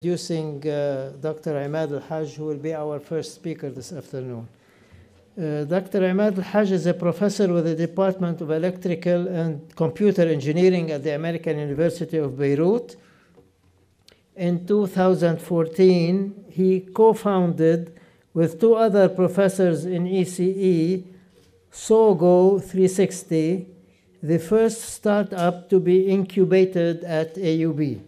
Introducing Dr. Imad Al-Haj, who will be our first speaker this afternoon. Dr. Imad Al-Haj is a professor with the Department of Electrical and Computer Engineering at the American University of Beirut. In 2014, he co-founded with two other professors in ECE, SOGO 360, the first startup to be incubated at AUB.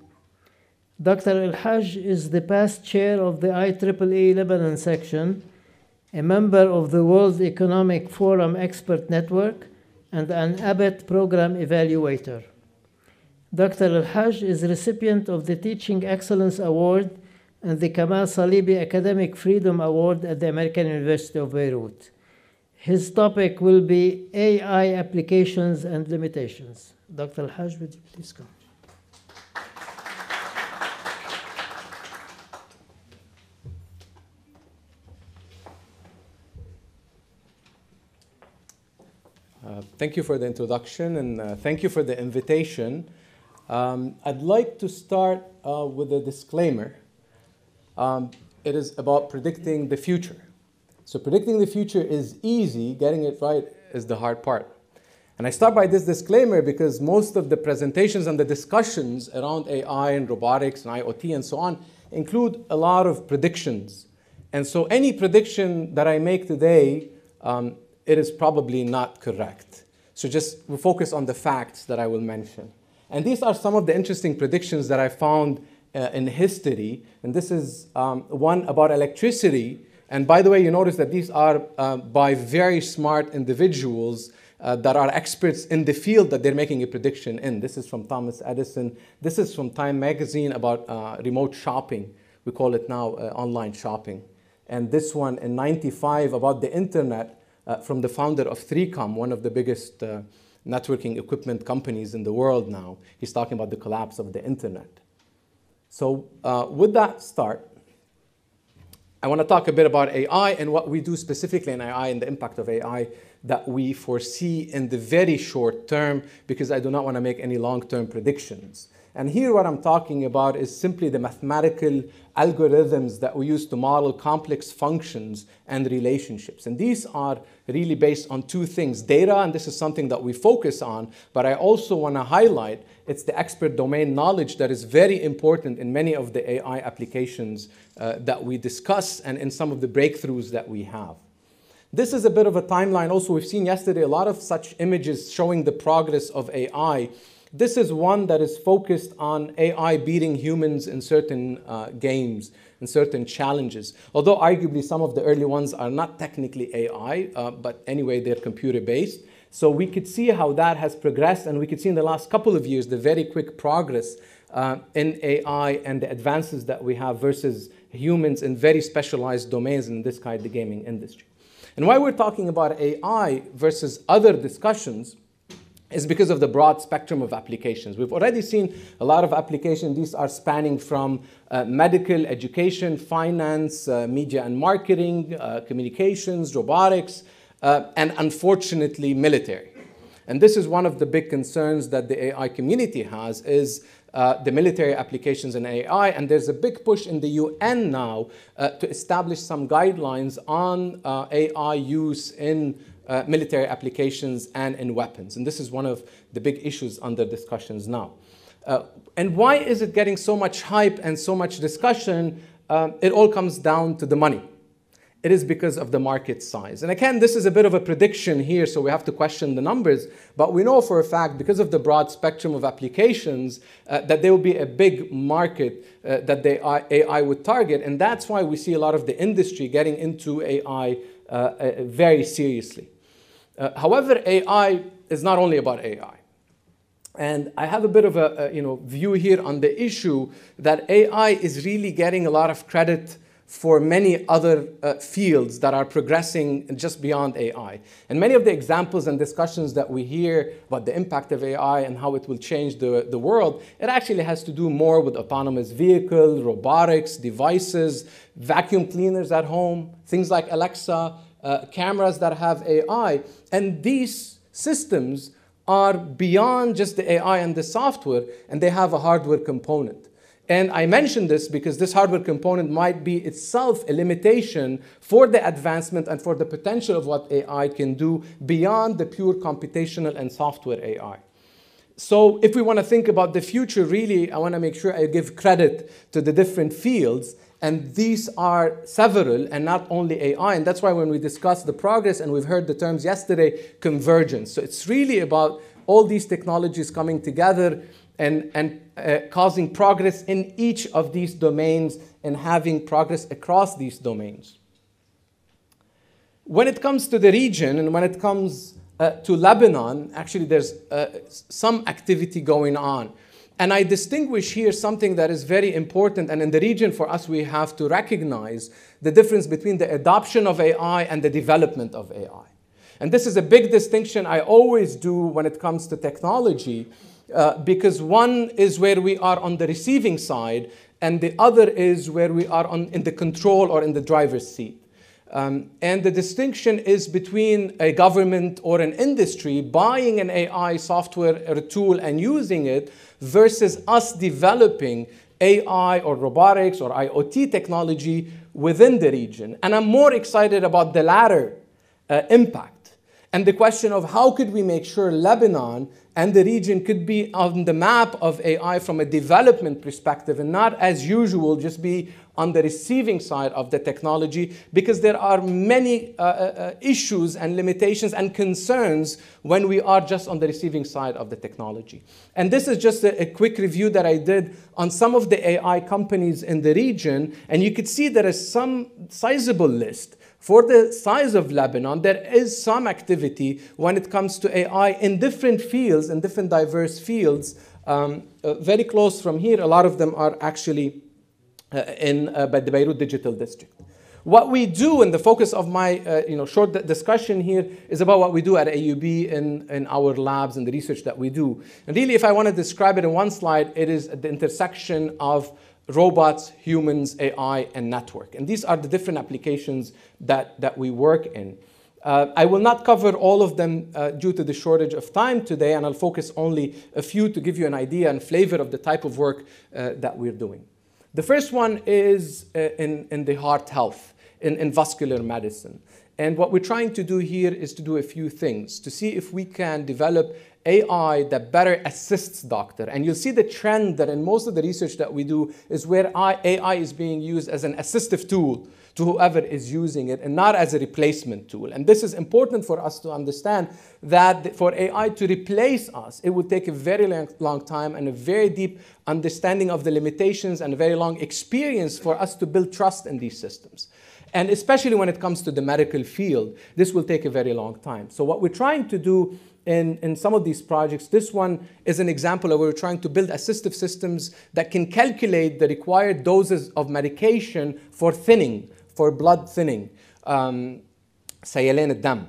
Dr. Al-Haj is the past chair of the IEEE Lebanon section, a member of the World Economic Forum Expert Network, and an Abbott Program Evaluator. Dr. Al-Haj is recipient of the Teaching Excellence Award and the Kamal Salibi Academic Freedom Award at the American University of Beirut. His topic will be AI applications and limitations. Dr. Al-Haj, would you please come? Thank you for the introduction, and thank you for the invitation. I'd like to start with a disclaimer. It is about predicting the future. So predicting the future is easy, getting it right is the hard part. And I start by this disclaimer because most of the presentations and the discussions around AI and robotics and IoT and so on include a lot of predictions. And so any prediction that I make today, it is probably not correct. So we'll focus on the facts that I will mention. And these are some of the interesting predictions that I found in history. And this is one about electricity. And by the way, you notice that these are by very smart individuals that are experts in the field that they're making a prediction in. This is from Thomas Edison. This is from Time magazine about remote shopping. We call it now online shopping. And this one in '95 about the internet, from the founder of 3Com, one of the biggest networking equipment companies in the world now. He's talking about the collapse of the internet. So with that start, I want to talk a bit about AI and what we do specifically in AI and the impact of AI that we foresee in the very short term, because I do not want to make any long-term predictions. And here what I'm talking about is simply the mathematical algorithms that we use to model complex functions and relationships. And these are really based on two things: data, and this is something that we focus on, but I also want to highlight it's the expert domain knowledge that is very important in many of the AI applications that we discuss and in some of the breakthroughs that we have. This is a bit of a timeline. Also, we've seen yesterday a lot of such images showing the progress of AI. This is one that is focused on AI beating humans in certain games and certain challenges. Although arguably some of the early ones are not technically AI, but anyway, they're computer-based. So we could see how that has progressed, and we could see in the last couple of years the very quick progress in AI and the advances that we have versus humans in very specialized domains, in this case, the gaming industry. And why we're talking about AI versus other discussions is because of the broad spectrum of applications. We've already seen a lot of applications. These are spanning from medical, education, finance, media and marketing, communications, robotics, and unfortunately, military. And this is one of the big concerns that the AI community has, is the military applications in AI. And there's a big push in the UN now to establish some guidelines on AI use in military applications and in weapons. And this is one of the big issues under discussions now. And why is it getting so much hype and so much discussion? It all comes down to the money. It is because of the market size. And again, this is a bit of a prediction here, so we have to question the numbers. But we know for a fact, because of the broad spectrum of applications, that there will be a big market that the AI would target. And that's why we see a lot of the industry getting into AI very seriously. However, AI is not only about AI. And I have a bit of a view here on the issue that AI is really getting a lot of credit for many other fields that are progressing just beyond AI. And many of the examples and discussions that we hear about the impact of AI and how it will change the world, it actually has to do more with autonomous vehicles, robotics, devices, vacuum cleaners at home, things like Alexa, cameras that have AI. And these systems are beyond just the AI and the software, and they have a hardware component. And I mention this because this hardware component might be itself a limitation for the advancement and for the potential of what AI can do beyond the pure computational and software AI. So if we want to think about the future, really, I want to make sure I give credit to the different fields. And these are several, and not only AI. And that's why when we discuss the progress, and we've heard the terms yesterday, convergence. So it's really about all these technologies coming together and causing progress in each of these domains and having progress across these domains. When it comes to the region and when it comes to Lebanon, actually there's some activity going on. And I distinguish here something that is very important, and in the region for us we have to recognize the difference between the adoption of AI and the development of AI. And this is a big distinction I always do when it comes to technology, because one is where we are on the receiving side, and the other is where we are in the control or in the driver's seat. And the distinction is between a government or an industry buying an AI software or a tool and using it versus us developing AI or robotics or IoT technology within the region. And I'm more excited about the latter impact. And the question of how could we make sure Lebanon and the region could be on the map of AI from a development perspective and not, as usual, just be on the receiving side of the technology, because there are many issues and limitations and concerns when we are just on the receiving side of the technology. And this is just a quick review that I did on some of the AI companies in the region, and you could see there is some sizable list. For the size of Lebanon, there is some activity when it comes to AI in different fields, in different diverse fields. Very close from here, a lot of them are actually in the Beirut Digital District. What we do, and the focus of my short discussion here, is about what we do at AUB in our labs and the research that we do. And really, if I want to describe it in one slide, it is at the intersection of robots, humans, AI, and network. And these are the different applications that we work in. I will not cover all of them due to the shortage of time today, and I'll focus only a few to give you an idea and flavor of the type of work that we're doing. The first one is in the heart health, in vascular medicine. And what we're trying to do here is to do a few things, to see if we can develop AI that better assists doctor. And you'll see the trend that in most of the research that we do is where AI is being used as an assistive tool to whoever is using it and not as a replacement tool. And this is important for us to understand that for AI to replace us, it would take a very long time and a very deep understanding of the limitations and a very long experience for us to build trust in these systems. And especially when it comes to the medical field, this will take a very long time. So what we're trying to do in some of these projects, this one is an example of where we're trying to build assistive systems that can calculate the required doses of medication for thinning, for blood thinning, سيلان الدم.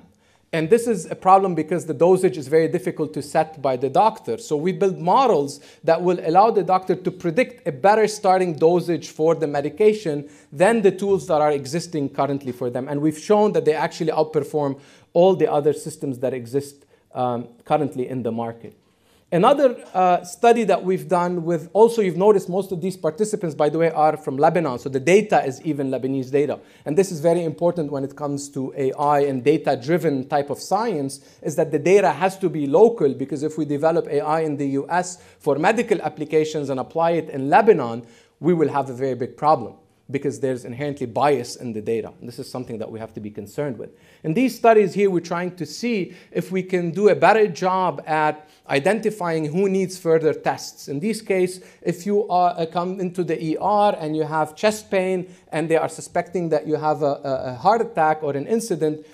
And this is a problem because the dosage is very difficult to set by the doctor. So we build models that will allow the doctor to predict a better starting dosage for the medication than the tools that are existing currently for them. And we've shown that they actually outperform all the other systems that exist currently in the market. Another study that we've done with, also you've noticed most of these participants, by the way, are from Lebanon. So the data is even Lebanese data. And this is very important when it comes to AI and data-driven type of science, is that the data has to be local, because if we develop AI in the US for medical applications and apply it in Lebanon, we will have a very big problem, because there's inherently bias in the data. And this is something that we have to be concerned with. In these studies here, we're trying to see if we can do a better job at identifying who needs further tests. In this case, if you come into the ER and you have chest pain and they are suspecting that you have a heart attack or an incident,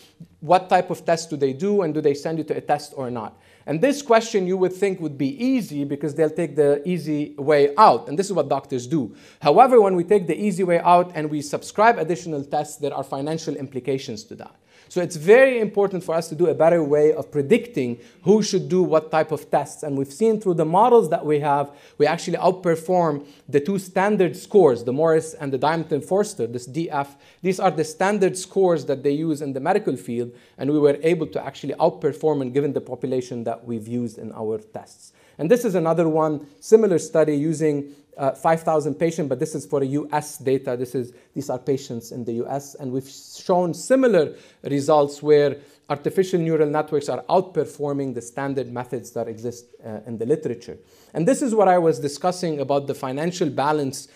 what type of test do they do, and do they send you to a test or not? And this question you would think would be easy because they'll take the easy way out. And this is what doctors do. However, when we take the easy way out and we subscribe additional tests, there are financial implications to that. So it's very important for us to do a better way of predicting who should do what type of tests. And we've seen through the models that we have, we actually outperform the two standard scores, the Morris and the Diamond-Forster, this DF. These are the standard scores that they use in the medical field. And we were able to actually outperform and given the population that we've used in our tests. And this is another one, similar study using 5,000 patients, but this is for a US data. These are patients in the US, and we've shown similar results where artificial neural networks are outperforming the standard methods that exist in the literature. And this is what I was discussing about the financial balance.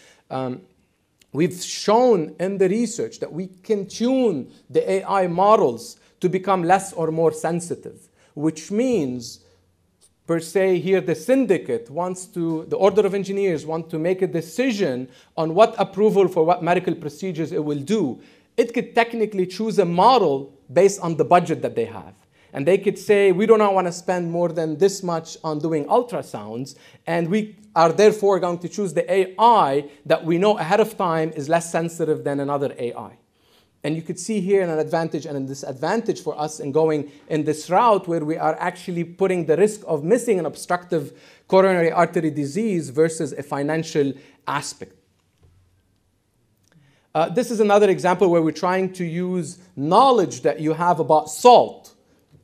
We've shown in the research that we can tune the AI models to become less or more sensitive, which means, per se, here the syndicate wants to, the order of engineers want to make a decision on what approval for what medical procedures it will do. It could technically choose a model based on the budget that they have. And they could say, we do not want to spend more than this much on doing ultrasounds, and we are therefore going to choose the AI that we know ahead of time is less sensitive than another AI. And you could see here an advantage and a disadvantage for us in going in this route where we are actually putting the risk of missing an obstructive coronary artery disease versus a financial aspect. This is another example where we're trying to use knowledge that you have about salt.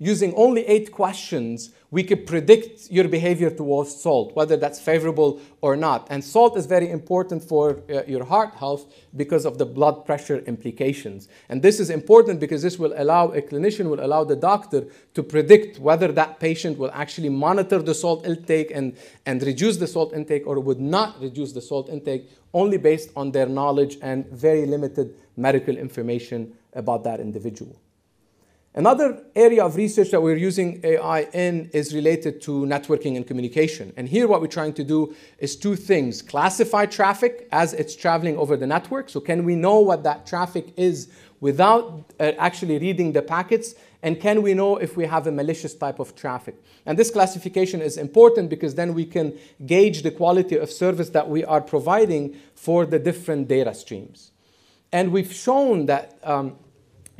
Using only 8 questions, we could predict your behavior towards salt, whether that's favorable or not. And salt is very important for your heart health because of the blood pressure implications. And this is important because this will allow, a clinician will allow the doctor to predict whether that patient will actually monitor the salt intake and reduce the salt intake, or would not reduce the salt intake, only based on their knowledge and very limited medical information about that individual. Another area of research that we're using AI in is related to networking and communication. And here what we're trying to do is 2 things. Classify traffic as it's traveling over the network. So can we know what that traffic is without actually reading the packets? And can we know if we have a malicious type of traffic? And this classification is important because then we can gauge the quality of service that we are providing for the different data streams. And we've shown that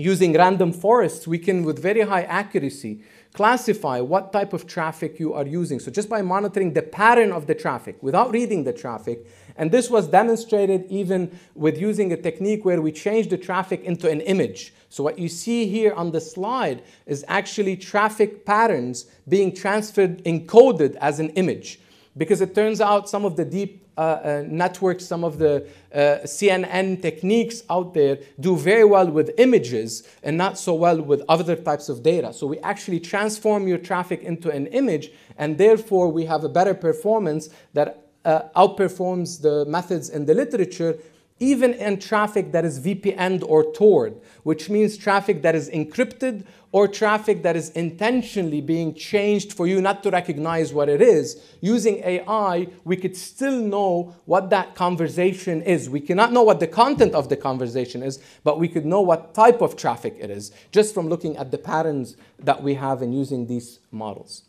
using random forests, we can, with very high accuracy, classify what type of traffic you are using. So just by monitoring the pattern of the traffic without reading the traffic, and this was demonstrated even with using a technique where we change the traffic into an image. So what you see here on the slide is actually traffic patterns being transferred, encoded as an image. Because it turns out some of the deep networks, some of the CNN techniques out there do very well with images and not so well with other types of data. So we actually transform your traffic into an image, and therefore we have a better performance that outperforms the methods in the literature, even in traffic that is VPN'd or Tor'd, which means traffic that is encrypted or traffic that is intentionally being changed for you not to recognize what it is. Using AI, we could still know what that conversation is. We cannot know what the content of the conversation is, but we could know what type of traffic it is, just from looking at the patterns that we have in using these models.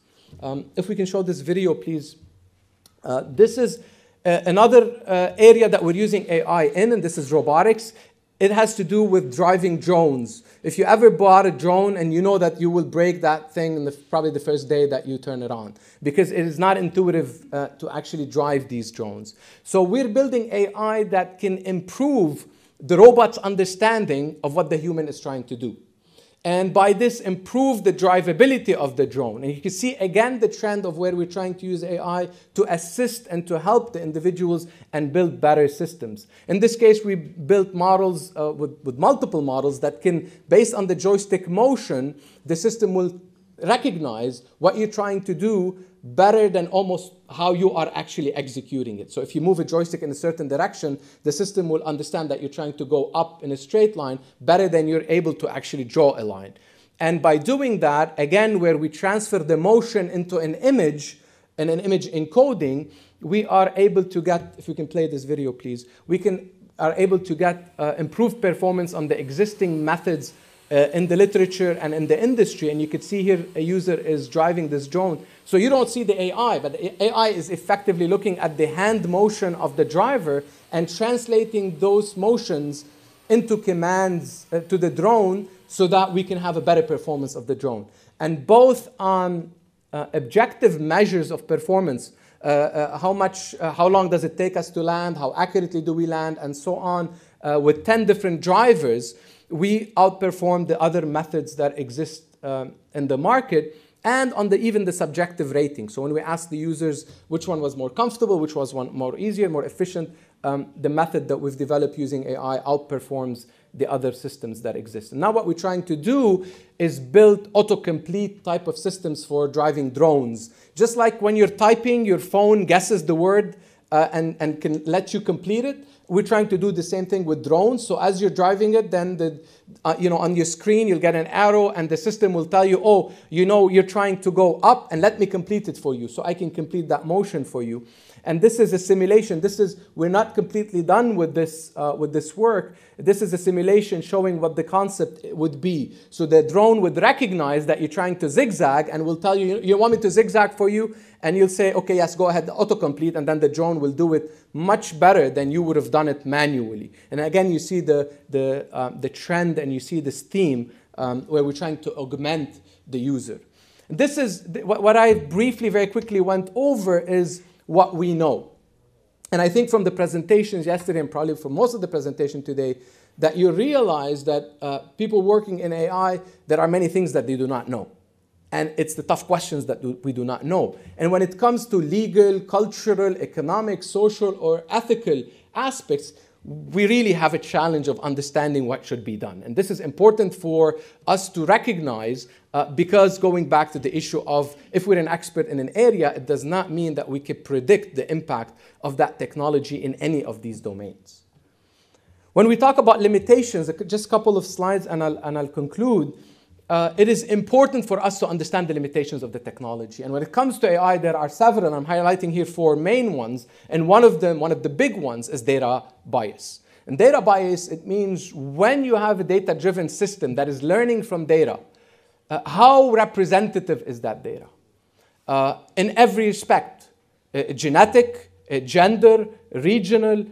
If we can show this video, please. This is another area that we're using AI in, and this is robotics. It has to do with driving drones. If you ever bought a drone and you know that you will break that thing in probably the first day that you turn it on, because it is not intuitive to actually drive these drones. So we're building AI that can improve the robot's understanding of what the human is trying to do. And by this, improve the drivability of the drone. And you can see, again, the trend of where we're trying to use AI to assist and to help the individuals and build better systems. In this case, we built models with multiple models that can, based on the joystick motion, the system will recognize what you're trying to do better than almost how you are actually executing it. So if you move a joystick in a certain direction, the system will understand that you're trying to go up in a straight line better than you're able to actually draw a line. And by doing that, again, where we transfer the motion into an image and an image encoding, we are able to get, if we can play this video, please, are able to get improved performance on the existing methods in the literature and in the industry. And you can see here a user is driving this drone. So you don't see the AI, but the AI is effectively looking at the hand motion of the driver and translating those motions into commands to the drone so that we can have a better performance of the drone. And both on objective measures of performance, how long does it take us to land, how accurately do we land, and so on, with 10 different drivers, we outperform the other methods that exist in the market. and on even the subjective rating. So when we ask the users which one was more comfortable, which was one more easier, more efficient, the method that we've developed using AI outperforms the other systems that exist. And now what we're trying to do is build autocomplete type of systems for driving drones. Just like when you're typing, your phone guesses the word and can let you complete it. We're trying to do the same thing with drones. So as you're driving it, then on your screen, you'll get an arrow and the system will tell you, oh, you're trying to go up and let me complete it for you. So I can complete that motion for you. And this is a simulation. We're not completely done with this work. This is a simulation showing what the concept would be. So the drone would recognize that you're trying to zigzag and will tell you, you want me to zigzag for you? And you'll say, okay, yes, go ahead, autocomplete, and then the drone will do it much better than you would have done it manually. And again, you see the trend and you see this theme where we're trying to augment the user. This is what I briefly, very quickly went over is what we know. And I think from the presentations yesterday and probably from most of the presentation today, that you realize that people working in AI, there are many things that they do not know. And it's the tough questions that we do not know. And when it comes to legal, cultural, economic, social, or ethical aspects, we really have a challenge of understanding what should be done. And this is important for us to recognize because going back to the issue of if we're an expert in an area, it does not mean that we can predict the impact of that technology in any of these domains. When we talk about limitations, just a couple of slides and I'll conclude. It is important for us to understand the limitations of the technology. And when it comes to AI, there are several, and I'm highlighting here 4 main ones. And one of the big ones is data bias. And data bias, it means when you have a data-driven system that is learning from data, how representative is that data? In every respect, genetic, gender, regional,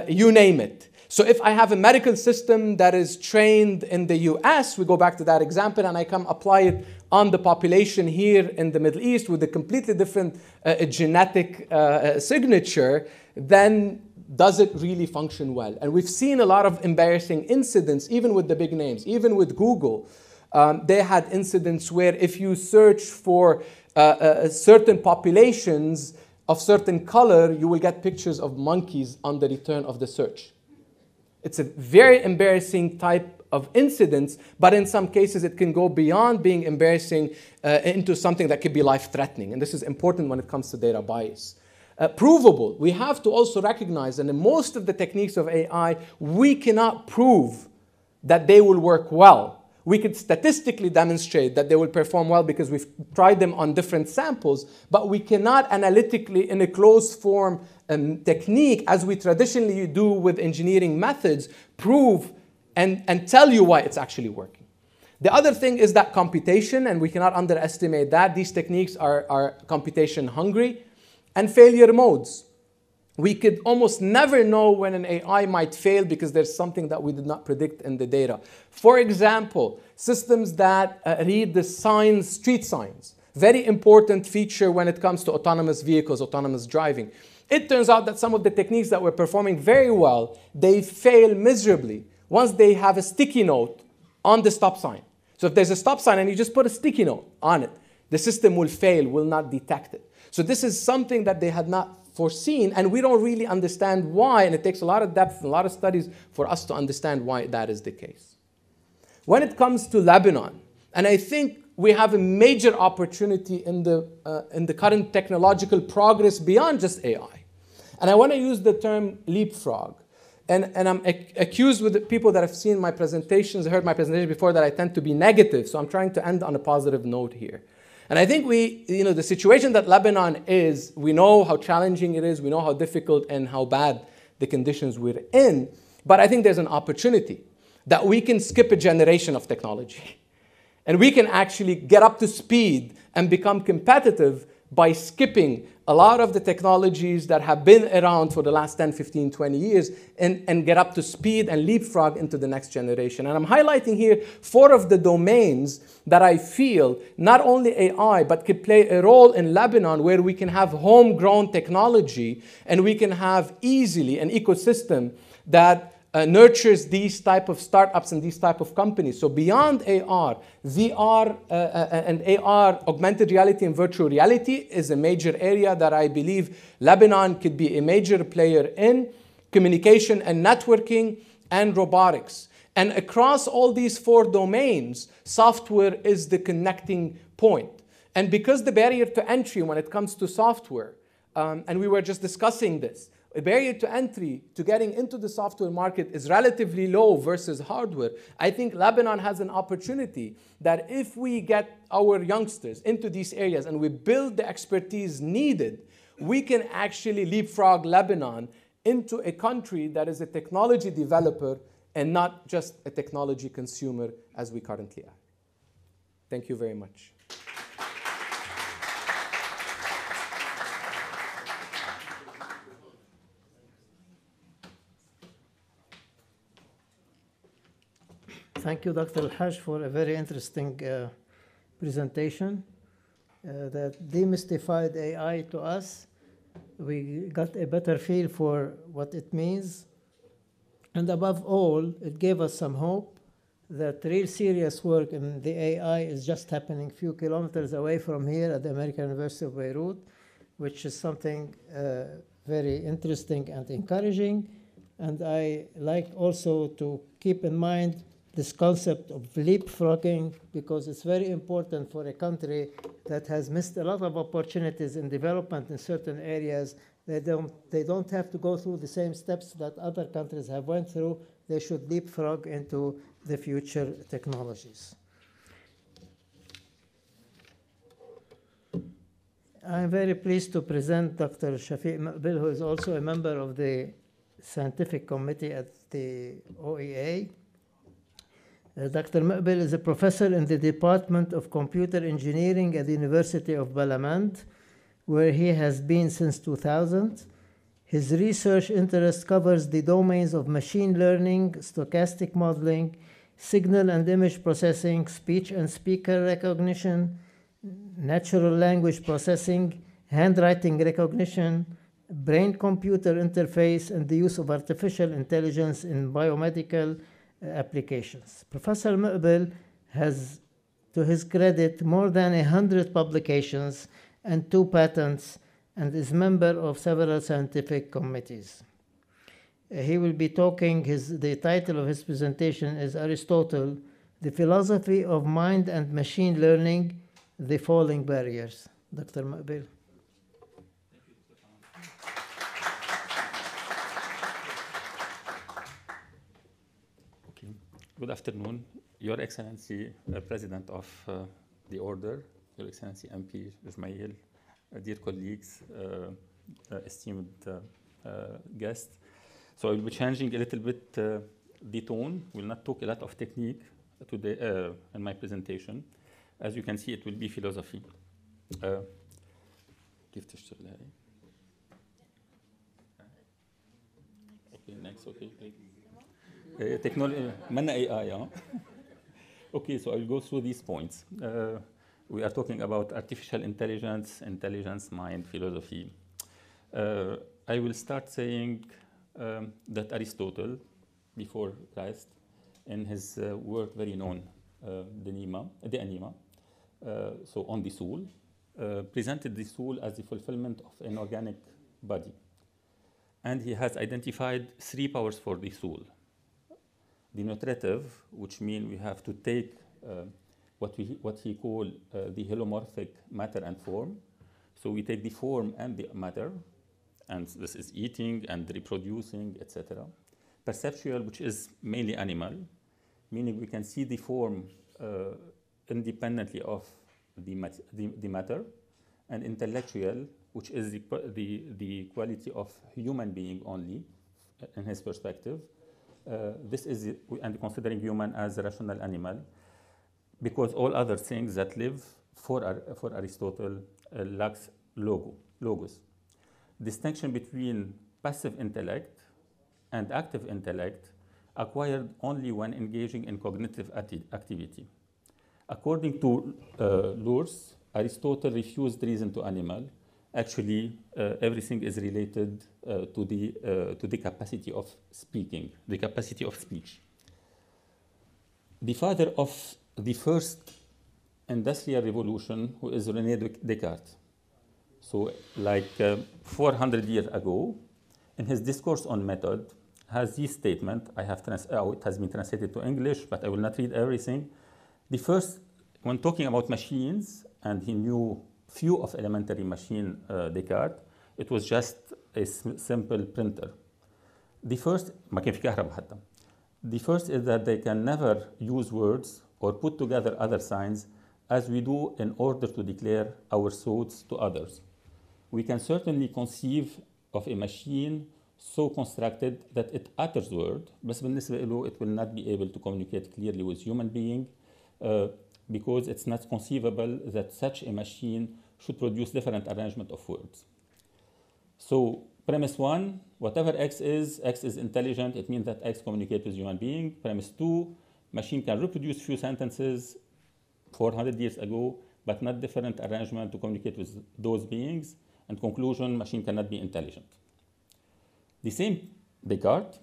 you name it. So if I have a medical system that is trained in the US, we go back to that example, and I come apply it on the population here in the Middle East with a completely different genetic signature, then does it really function well? And we've seen a lot of embarrassing incidents, even with the big names, even with Google. They had incidents where if you search for certain populations of certain color, you will get pictures of monkeys on the return of the search. It's a very embarrassing type of incidents, but in some cases it can go beyond being embarrassing into something that could be life-threatening. And this is important when it comes to data bias. Provable. We have to also recognize that in most of the techniques of AI, we cannot prove that they will work well. We could statistically demonstrate that they will perform well because we've tried them on different samples, but we cannot analytically, in a closed form technique, as we traditionally do with engineering methods, prove and tell you why it's actually working. The other thing is that computation, and we cannot underestimate that. These techniques are computation hungry. And failure modes. We could almost never know when an AI might fail because there's something that we did not predict in the data. For example, systems that read the signs, street signs. Very important feature when it comes to autonomous vehicles, autonomous driving. It turns out that some of the techniques that were performing very well, they fail miserably once they have a sticky note on the stop sign. So if there's a stop sign and you just put a sticky note on it, the system will fail, will not detect it. So this is something that they had not foreseen, and we don't really understand why, and it takes a lot of depth and a lot of studies for us to understand why that is the case. When it comes to Lebanon, and I think we have a major opportunity in the current technological progress beyond just AI. And I want to use the term leapfrog. And I'm accused with the people that have seen my presentations, heard my presentation before, that I tend to be negative. So I'm trying to end on a positive note here. And I think the situation that Lebanon is, we know how challenging it is, we know how difficult and how bad the conditions we're in, but I think there's an opportunity that we can skip a generation of technology. And we can actually get up to speed and become competitive by skipping a lot of the technologies that have been around for the last 10, 15, 20 years and get up to speed and leapfrog into the next generation. And I'm highlighting here 4 of the domains that I feel not only AI, but could play a role in Lebanon where we can have homegrown technology and we can have easily an ecosystem that nurtures these type of startups and these type of companies. So beyond AR, VR and AR, augmented reality and virtual reality is a major area that I believe Lebanon could be a major player in. Communication and networking and robotics. And across all these 4 domains, software is the connecting point. And because the barrier to entry when it comes to software, and we were just discussing this, the barrier to entry to getting into the software market is relatively low versus hardware. I think Lebanon has an opportunity that if we get our youngsters into these areas and we build the expertise needed, we can actually leapfrog Lebanon into a country that is a technology developer and not just a technology consumer as we currently are. Thank you very much. Thank you, Dr. Al-Haj, for a very interesting presentation that demystified AI to us. We got a better feel for what it means. And above all, it gave us some hope that real serious work in the AI is just happening a few kilometers away from here at the American University of Beirut, which is something very interesting and encouraging. And I like also to keep in mind this concept of leapfrogging, because it's very important for a country that has missed a lot of opportunities in development in certain areas. They don't have to go through the same steps that other countries have went through. They should leapfrog into the future technologies. I'm very pleased to present Dr. Shafiq Muqbil, who is also a member of the scientific committee at the OEA. Dr. Muqbil is a professor in the Department of Computer Engineering at the University of Balamand, where he has been since 2000. His research interest covers the domains of machine learning, stochastic modeling, signal and image processing, speech and speaker recognition, natural language processing, handwriting recognition, brain-computer interface, and the use of artificial intelligence in biomedical applications. Professor Muqbil has, to his credit, more than 100 publications and 2 patents, and is member of several scientific committees. He will be talking, the title of his presentation is Aristotle, The Philosophy of Mind and Machine Learning, The Falling Barriers. Dr. Muqbil. Good afternoon, Your Excellency, President of the Order, Your Excellency MP Ismail, dear colleagues, esteemed guests. So I will be changing a little bit the tone. Will not talk a lot of technique today in my presentation. As you can see, it will be philosophy. Okay, next, okay. Technology, AI, huh? Okay, so I'll go through these points. We are talking about artificial intelligence, intelligence, mind, philosophy. I will start saying that Aristotle, before Christ, in his work very known, De Anima, so on the soul, presented the soul as the fulfillment of an organic body. And he has identified 3 powers for the soul. The nutritive, which means we have to take what he called the holomorphic matter and form. So we take the form and the matter, and this is eating and reproducing, etc. Perceptual, which is mainly animal, meaning we can see the form independently of the matter, and intellectual, which is the quality of human being only, in his perspective. This is, and considering human as a rational animal, because all other things that live for Aristotle lacks logos. Distinction between passive intellect and active intellect acquired only when engaging in cognitive activity. According to Lurs, Aristotle refused reason to animal actually everything is related to the capacity of speaking, the capacity of speech. The father of the first industrial revolution, who is René Descartes. So like 400 years ago, in his discourse on method, has this statement. I have it has been translated to English, but I will not read everything. The first, when talking about machines, and he knew few of elementary machine, Descartes, it was just a simple printer. The first, ما كان في كهرباء حتى. The first is that they can never use words or put together other signs as we do in order to declare our thoughts to others. We can certainly conceive of a machine so constructed that it utters word, بس بالنسبة له it will not be able to communicate clearly with human being because it's not conceivable that such a machine should produce different arrangement of words. So premise one, whatever X is intelligent, it means that X communicates with human being. Premise two, machine can reproduce few sentences 400 years ago, but not different arrangement to communicate with those beings. And conclusion, machine cannot be intelligent. The same Descartes,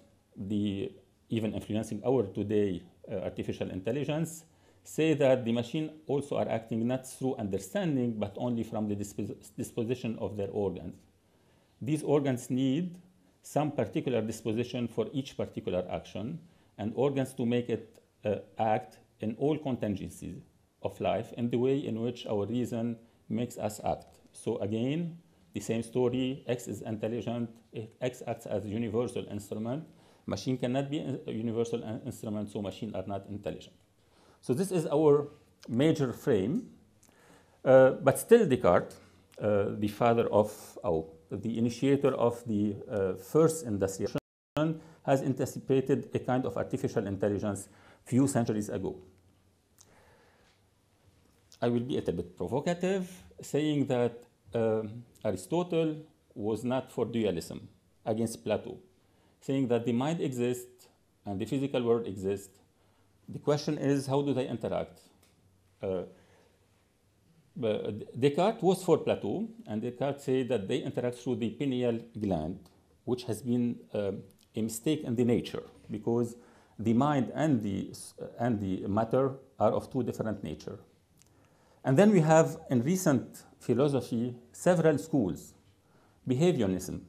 even influencing our today artificial intelligence, say that the machine also are acting not through understanding, but only from the disposition of their organs. These organs need some particular disposition for each particular action, and organs to make it act in all contingencies of life in the way in which our reason makes us act. So again, the same story, X is intelligent, X acts as a universal instrument. Machine cannot be a universal instrument, so machines are not intelligent. So this is our major frame, but still Descartes, the father of, the initiator of the first industrial revolution, has anticipated a kind of artificial intelligence few centuries ago. I will be a little bit provocative, saying that Aristotle was not for dualism against Plato, saying that the mind exists and the physical world exists. The question is, how do they interact? Descartes was for Plato, and Descartes said that they interact through the pineal gland, which has been a mistake in the nature, because the mind and the matter are of two different nature. And then we have, in recent philosophy, several schools. Behaviorism.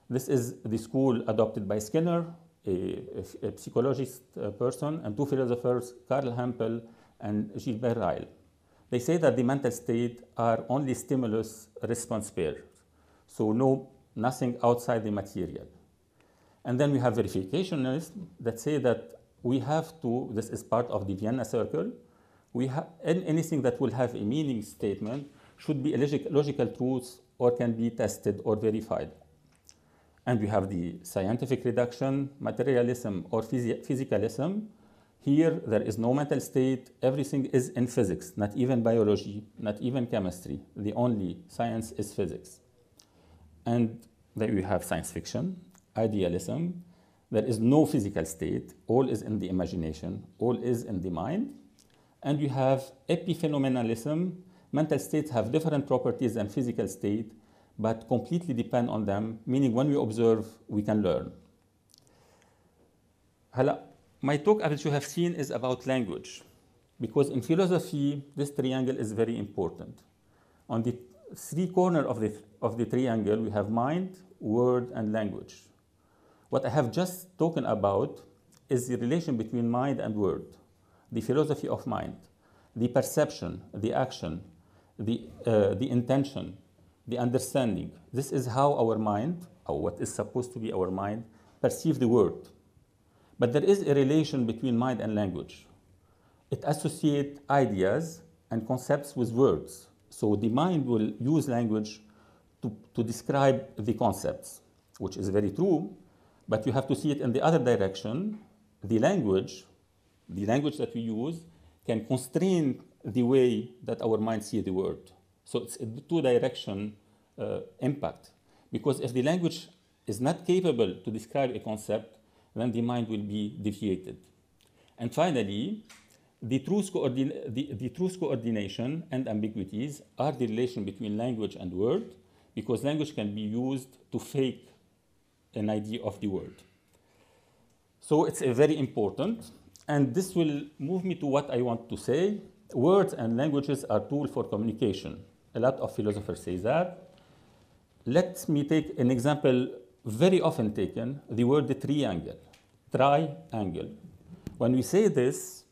This is the school adopted by Skinner, a psychologist person, and two philosophers, Karl Hampel and Gilbert Ryle. They say that the mental state are only stimulus-response pairs, so nothing outside the material. And then we have verificationists that say that we have to, this is part of the Vienna Circle, anything that will have a meaning statement should be a logical truth or can be tested or verified. And we have the scientific reduction, materialism or physicalism. Here, there is no mental state. Everything is in physics, not even biology, not even chemistry. The only science is physics. And then we have science fiction, idealism. There is no physical state. All is in the imagination. All is in the mind. And you have epiphenomenalism. Mental states have different properties than physical state, but completely depend on them, meaning when we observe, we can learn. My talk, as you have seen, is about language, because in philosophy, this triangle is very important. On the three corners of the triangle, we have mind, word, and language. What I have just spoken about is the relation between mind and word, the philosophy of mind, the perception, the action, the intention, the understanding. This is how our mind, or what is supposed to be our mind, perceive the world. But there is a relation between mind and language. It associates ideas and concepts with words. So the mind will use language to describe the concepts, which is very true, but you have to see it in the other direction. The language that we use can constrain the way that our mind sees the world. So it's a two-direction impact. Because if the language is not capable to describe a concept, then the mind will be deviated. And finally, the truth coordination and ambiguities are the relation between language and word, because language can be used to fake an idea of the word. So it's very important, and this will move me to what I want to say. Words and languages are tools for communication. A lot of philosophers say that. Let me take an example very often taken, the word triangle, triangle. When we say this,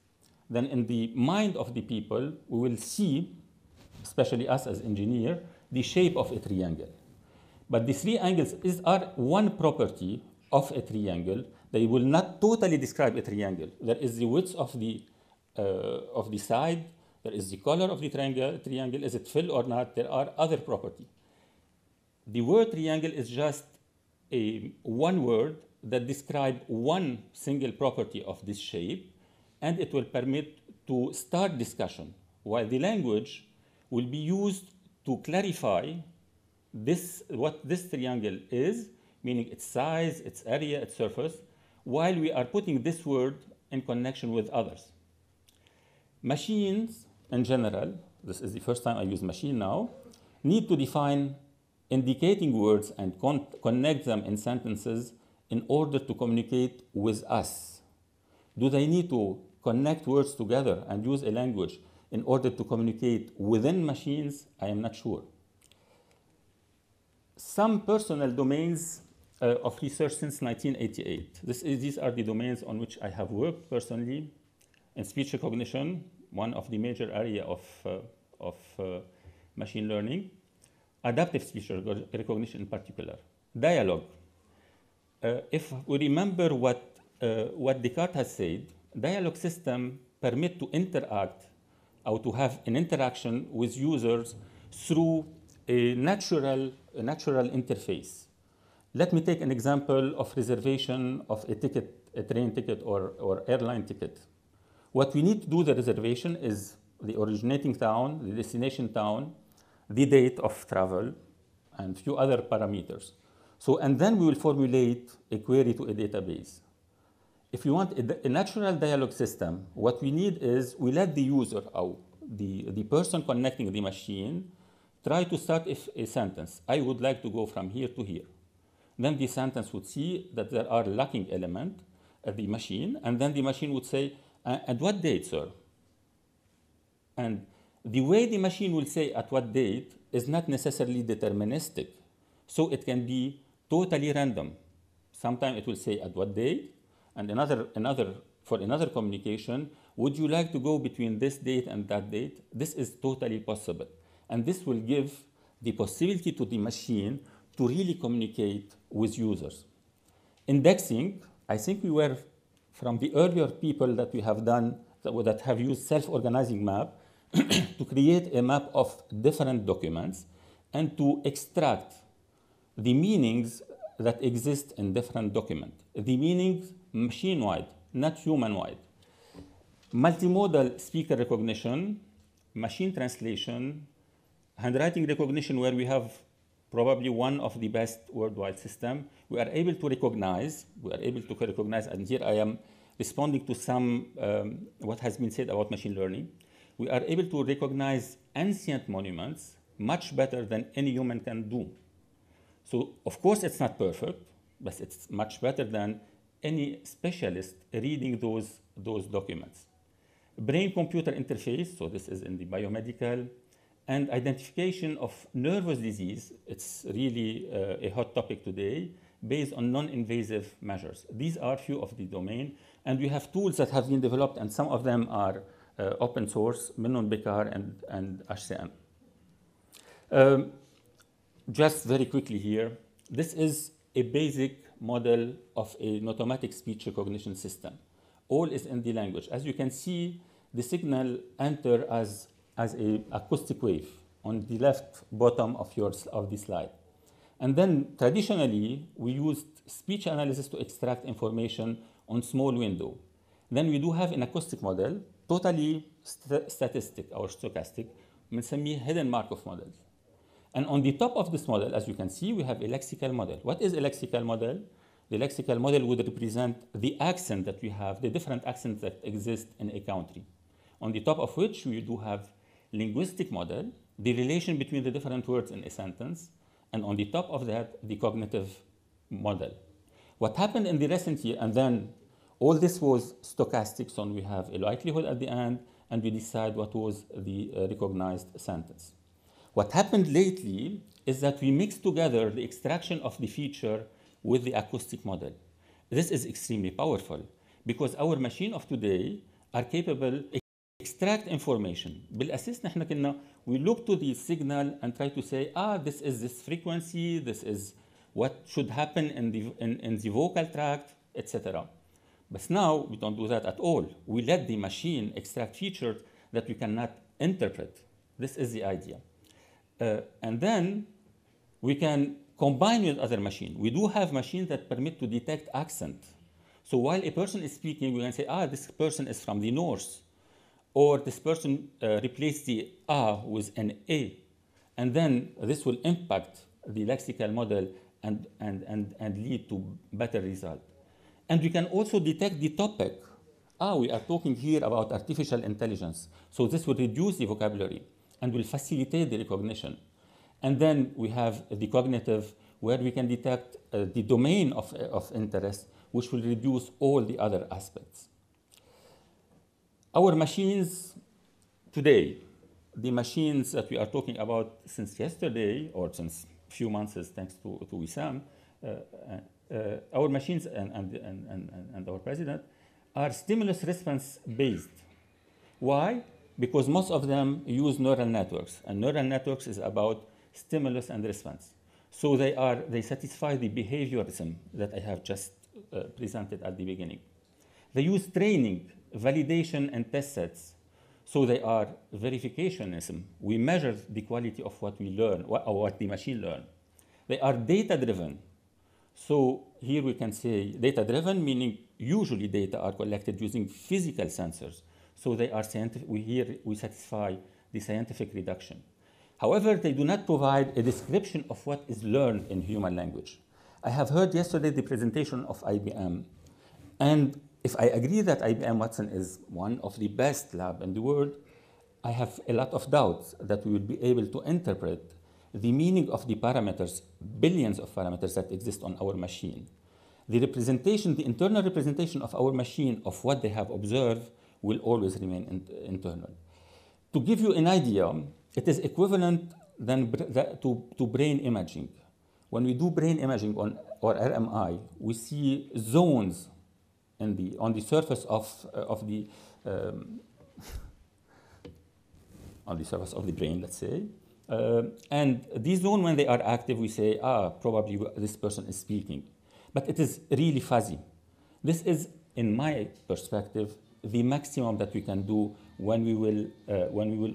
then in the mind of the people, we will see, especially us as engineers, the shape of a triangle. But the three angles are one property of a triangle. They will not totally describe a triangle. There is the width of the side. There is the color of the triangle. Is it filled or not? There are other properties. The word triangle is just one word that describes one single property of this shape, and it will permit to start discussion, while the language will be used to clarify what this triangle is, meaning its size, its area, its surface, while we are putting this word in connection with others. Machines, in general, this is the first time I use machine now, need to define indicating words and connect them in sentences in order to communicate with us. Do they need to connect words together and use a language in order to communicate within machines? I am not sure. Some personal domains of research since 1988. These are the domains on which I have worked personally. In speech recognition, one of the major areas of machine learning. Adaptive speech recognition in particular. Dialogue. If we remember what Descartes has said, dialogue system permit to interact or to have an interaction with users through a natural interface. Let me take an example of reservation of a ticket, a train ticket or airline ticket. What we need to do the reservation is the originating town, the destination town, the date of travel, and a few other parameters. So, and then we will formulate a query to a database. If you want a natural dialogue system, what we need is we let the user, or the person connecting the machine, try to start a sentence. I would like to go from here to here. Then the sentence would see that there are lacking elements at the machine, and then the machine would say, at what date, sir? And the way the machine will say at what date is not necessarily deterministic. So it can be totally random. Sometimes it will say at what date, and for another communication, would you like to go between this date and that date? This is totally possible. And this will give the possibility to the machine to really communicate with users. Indexing, I think we were from the earlier people that we have done, that have used self-organizing map, to create a map of different documents and to extract the meanings that exist in different documents. The meanings machine-wide, not human-wide. Multimodal speaker recognition, machine translation, handwriting recognition, where we have probably one of the best worldwide systems. We are able to recognize, and here I am responding to some what has been said about machine learning. We are able to recognize ancient monuments much better than any human can do. So, of course, it's not perfect, but it's much better than any specialist reading those documents. Brain-computer interface, so this is in the biomedical, and identification of nervous disease. It's really a hot topic today, based on non-invasive measures. These are few of the domain, and we have tools that have been developed, and some of them are open source, Minnon Bekar and HCM. Just very quickly here, this is a basic model of an automatic speech recognition system. All is in the language. As you can see, the signal enter as a acoustic wave on the left bottom of the slide. And then traditionally, we used speech analysis to extract information on small window. Then we do have an acoustic model, totally statistic or stochastic, بنسميه hidden Markov model. And on the top of this model, as you can see, we have a lexical model. What is a lexical model? The lexical model would represent the accent that we have, the different accents that exist in a country. On the top of which we do have linguistic model, the relation between the different words in a sentence, and on the top of that, the cognitive model. What happened in the recent year, and then all this was stochastic, so we have a likelihood at the end, and we decide what was the recognized sentence. What happened lately is that we mix together the extraction of the feature with the acoustic model. This is extremely powerful because our machine of today are capable to extract information. بالأساس نحن كنا we look to the signal and try to say, this is this frequency, this is what should happen in the vocal tract, etc. But now we don't do that at all. We let the machine extract features that we cannot interpret. This is the idea. And then we can combine with other machines. We do have machines that permit to detect accent. So while a person is speaking, we can say, this person is from the north. Or this person replaced the with an A. And then this will impact the lexical model and lead to better result. And we can also detect the topic. We are talking here about artificial intelligence. So this will reduce the vocabulary and will facilitate the recognition. And then we have the cognitive, where we can detect the domain of interest, which will reduce all the other aspects. Our machines today, the machines that we are talking about since yesterday, or since a few months, thanks to Wissam, our machines and our president are stimulus response based. Why? Because most of them use neural networks, and neural networks is about stimulus and response. So they satisfy the behaviorism that I have just presented at the beginning. They use training, validation, and test sets. So they are verificationism. We measure the quality of what we learn, or what the machine learns. They are data-driven. So here we can say data-driven, meaning usually data are collected using physical sensors. So they are scientific. We satisfy the scientific reduction. However, they do not provide a description of what is learned in human language. I have heard yesterday the presentation of IBM, and if I agree that IBM Watson is one of the best labs in the world, I have a lot of doubts that we will be able to interpret the meaning of the parameters, billions of parameters that exist on our machine. The representation, the internal representation of our machine of what they have observed will always remain internal. To give you an idea, it is equivalent to brain imaging. When we do brain imaging or RMI, we see zones on the surface of the brain, let's say. And these zones, when they are active, we say, probably this person is speaking. But it is really fuzzy. This is, in my perspective, the maximum that we can do when we will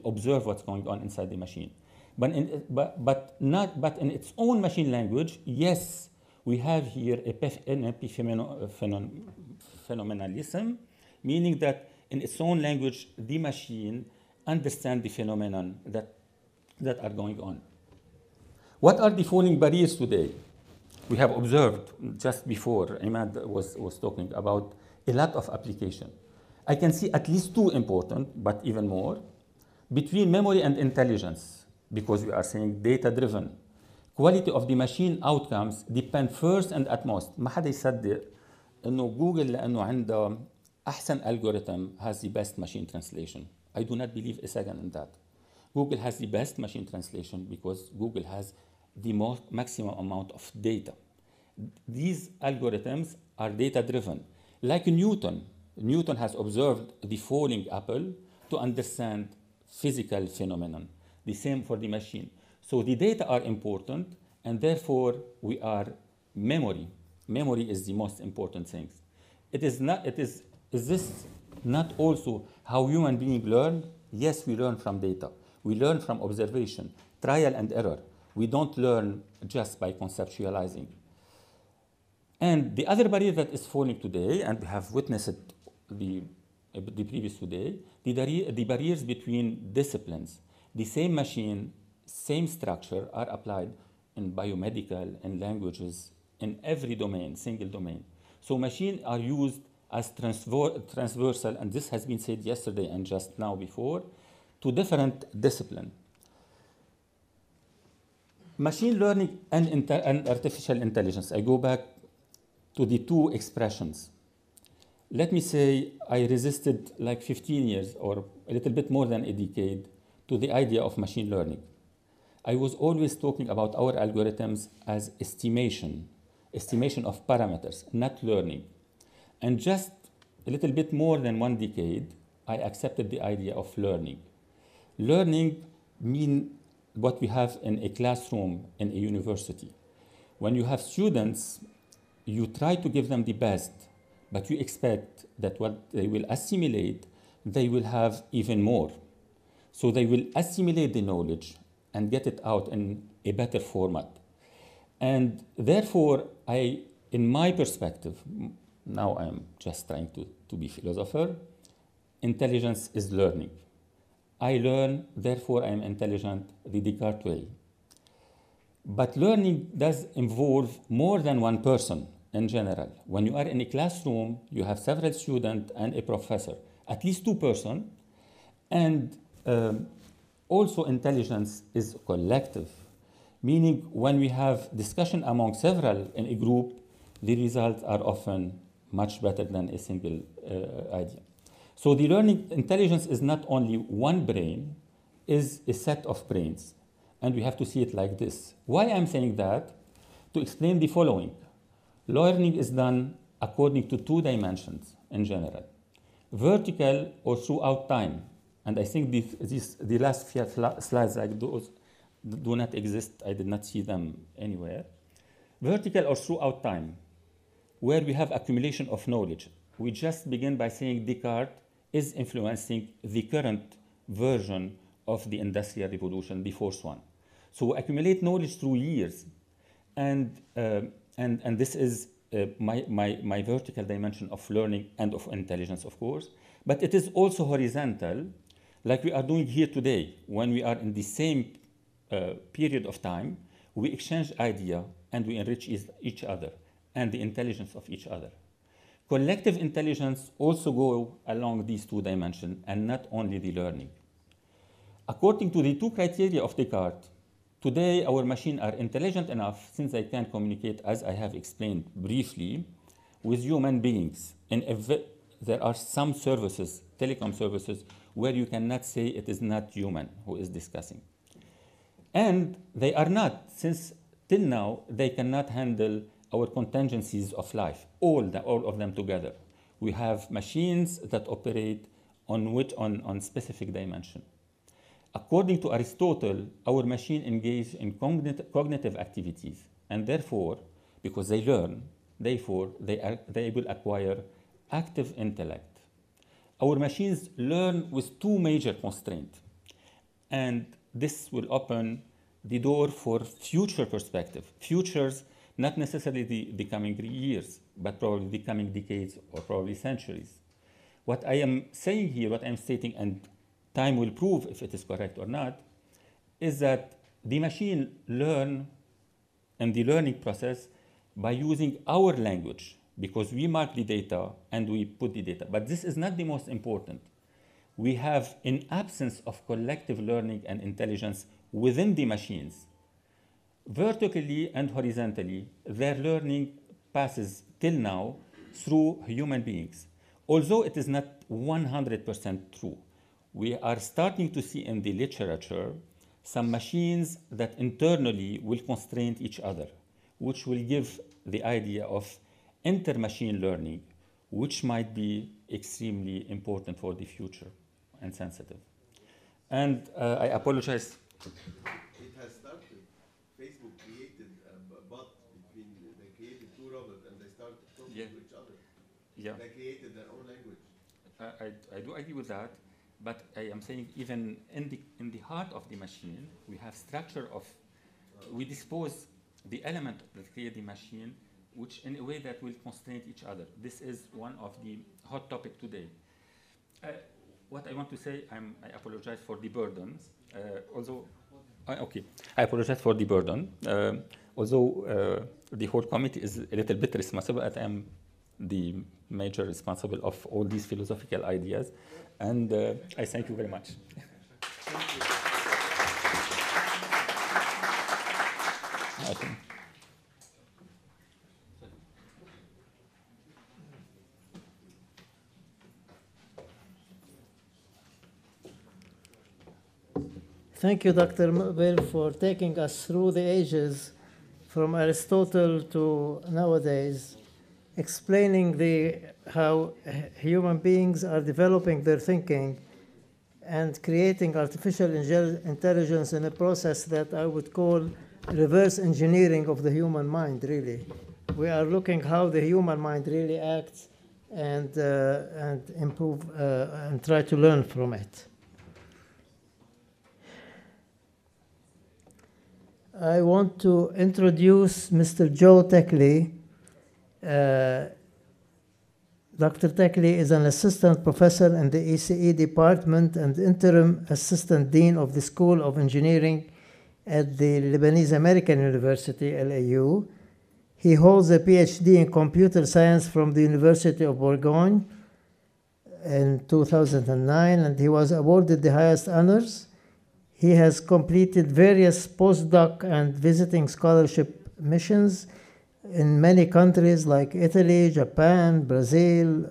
observe what's going on inside the machine. But in its own machine language, yes, we have here an epiphenomenalism, meaning that in its own language, the machine understands the phenomenon that are going on. What are the falling barriers today? We have observed just before, Imad was talking about a lot of application. I can see at least two important, but even more, between memory and intelligence, because we are saying data-driven. Quality of the machine outcomes depend first and at most. ما حدا يصدق إنه جوجل لأنه عنده أحسن algorithm has the best machine translation. I do not believe a second in that. Google has the best machine translation because Google has the maximum amount of data. These algorithms are data-driven. Like Newton has observed the falling apple to understand physical phenomenon. The same for the machine. So the data are important, and therefore we are memory. Memory is the most important thing. Is this not also how human beings learn? Yes, we learn from data. We learn from observation, trial and error. We don't learn just by conceptualizing. And the other barrier that is falling today, and we have witnessed it the previous today, the barriers between disciplines. The same machine, same structure are applied in biomedical, in languages, in every domain, single domain. So machines are used as transversal, and this has been said yesterday and just now before, to different disciplines. Machine learning and artificial intelligence. I go back to the two expressions. Let me say I resisted like 15 years or a little bit more than a decade to the idea of machine learning. I was always talking about our algorithms as estimation of parameters, not learning. And just a little bit more than 1 decade, I accepted the idea of learning. Learning means what we have in a classroom in a university. When you have students, you try to give them the best, but you expect that what they will assimilate, they will have even more. So they will assimilate the knowledge and get it out in a better format. And therefore, in my perspective, now I'm just trying to be philosopher, intelligence is learning. I learn, therefore I am intelligent, the Descartes way. But learning does involve more than one person in general. When you are in a classroom, you have several students and a professor, at least 2 persons, and also intelligence is collective, meaning when we have discussion among several in a group, the results are often much better than a single idea. So the learning intelligence is not only one brain, is a set of brains. And we have to see it like this. Why I'm saying that? To explain the following. Learning is done according to 2 dimensions in general. Vertical or throughout time. And I think the last few slides like those do not exist. I did not see them anywhere. Vertical or throughout time, where we have accumulation of knowledge. We just begin by saying Descartes is influencing the current version of the Industrial Revolution, the fourth one. So we accumulate knowledge through years. And this is my vertical dimension of learning and of intelligence, of course. But it is also horizontal, like we are doing here today. When we are in the same period of time, we exchange ideas and we enrich each other and the intelligence of each other. Collective intelligence also go along these 2 dimensions and not only the learning. According to the 2 criteria of Descartes, today our machines are intelligent enough since they can communicate, as I have explained briefly, with human beings. And there are some services, telecom services, where you cannot say it is not human who is discussing. And they are not, since till now they cannot handle our contingencies of life, all of them together. We have machines that operate on specific dimension. According to Aristotle, our machine engage in cognitive activities, and therefore, because they learn, therefore they will acquire active intellect. Our machines learn with 2 major constraints, and this will open the door for future perspective. Futures, not necessarily the coming years, but probably the coming decades or probably centuries. What I am saying here, what I'm stating, and time will prove if it is correct or not, is that the machine learn in the learning process by using our language, because we mark the data and we put the data. But this is not the most important. We have, in absence of collective learning and intelligence within the machines, vertically and horizontally, their learning passes till now through human beings. Although it is not 100% true, we are starting to see in the literature some machines that internally will constrain each other, which will give the idea of inter-machine learning, which might be extremely important for the future and sensitive. And I apologize. It has started. Facebook created a bot between, they created 2 robots and they started talking to each other. Yeah. They created their own language. I do agree with that, but I am saying even in the heart of the machine, we have structure of, we dispose the element that create the machine, which in a way that will constrain each other. This is one of the hot topic today. What I want to say, I apologize for the burden, okay, I apologize for the burden. Although the whole committee is a little bit responsible, I am the major responsible of all these philosophical ideas, and I thank you very much. Thank you. I think. Thank you, Dr. Bill, for taking us through the ages from Aristotle to nowadays, explaining how human beings are developing their thinking and creating artificial intelligence in a process that I would call reverse engineering of the human mind, really. We are looking how the human mind really acts and improve and try to learn from it. I want to introduce Mr. Joe Teckley. Dr. Teckley is an assistant professor in the ECE department and interim assistant dean of the School of Engineering at the Lebanese American University, LAU. He holds a PhD in computer science from the University of Bourgogne in 2009, and he was awarded the highest honors. He has completed various postdoc and visiting scholarship missions in many countries like Italy, Japan, Brazil,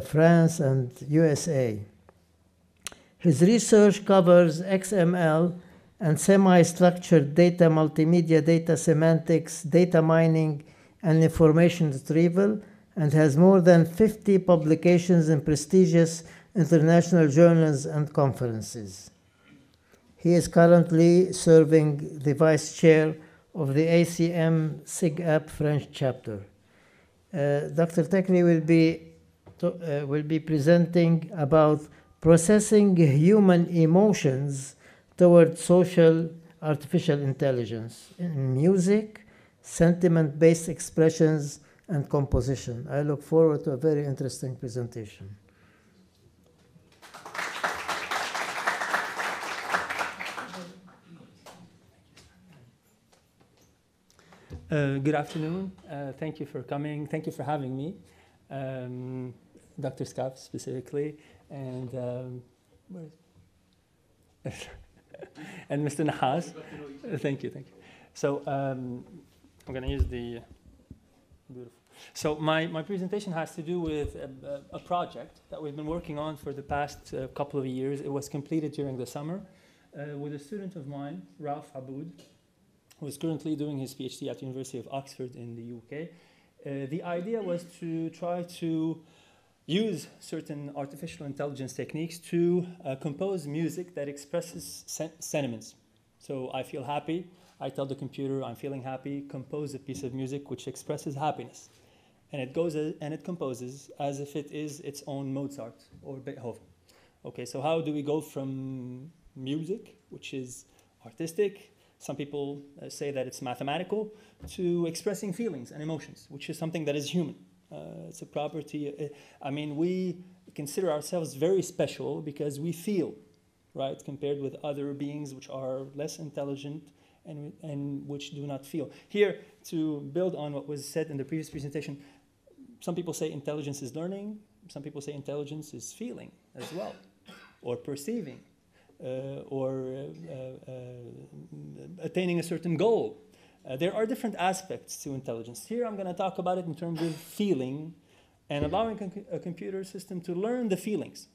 France, and USA. His research covers XML and semi-structured data, multimedia data semantics, data mining, and information retrieval, and has more than 50 publications in prestigious international journals and conferences. He is currently serving the vice chair of the ACM SIGAP French chapter. Dr. Teckley will be presenting about processing human emotions toward social artificial intelligence in music, sentiment-based expressions, and composition. I look forward to a very interesting presentation. Good afternoon. Thank you for coming. Thank you for having me, Dr. Scaff specifically, and and Mr. Nahas. Thank you. So I'm going to use the beautiful. So my presentation has to do with a project that we've been working on for the past couple of years. It was completed during the summer with a student of mine, Ralph Aboud, who is currently doing his PhD at the University of Oxford in the UK. The idea was to try to use certain artificial intelligence techniques to compose music that expresses sentiments. So I feel happy, I tell the computer I'm feeling happy, compose a piece of music which expresses happiness. And it composes as if it is its own Mozart or Beethoven. Okay, so how do we go from music, which is artistic, some people say that it's mathematical, to expressing feelings and emotions, which is something that is human. It's a property. I mean, we consider ourselves very special because we feel, right, compared with other beings which are less intelligent and which do not feel. Here, to build on what was said in the previous presentation, some people say intelligence is learning. Some people say intelligence is feeling as well, or perceiving. Or attaining a certain goal. There are different aspects to intelligence. Here I'm going to talk about it in terms of feeling and allowing a computer system to learn the feelings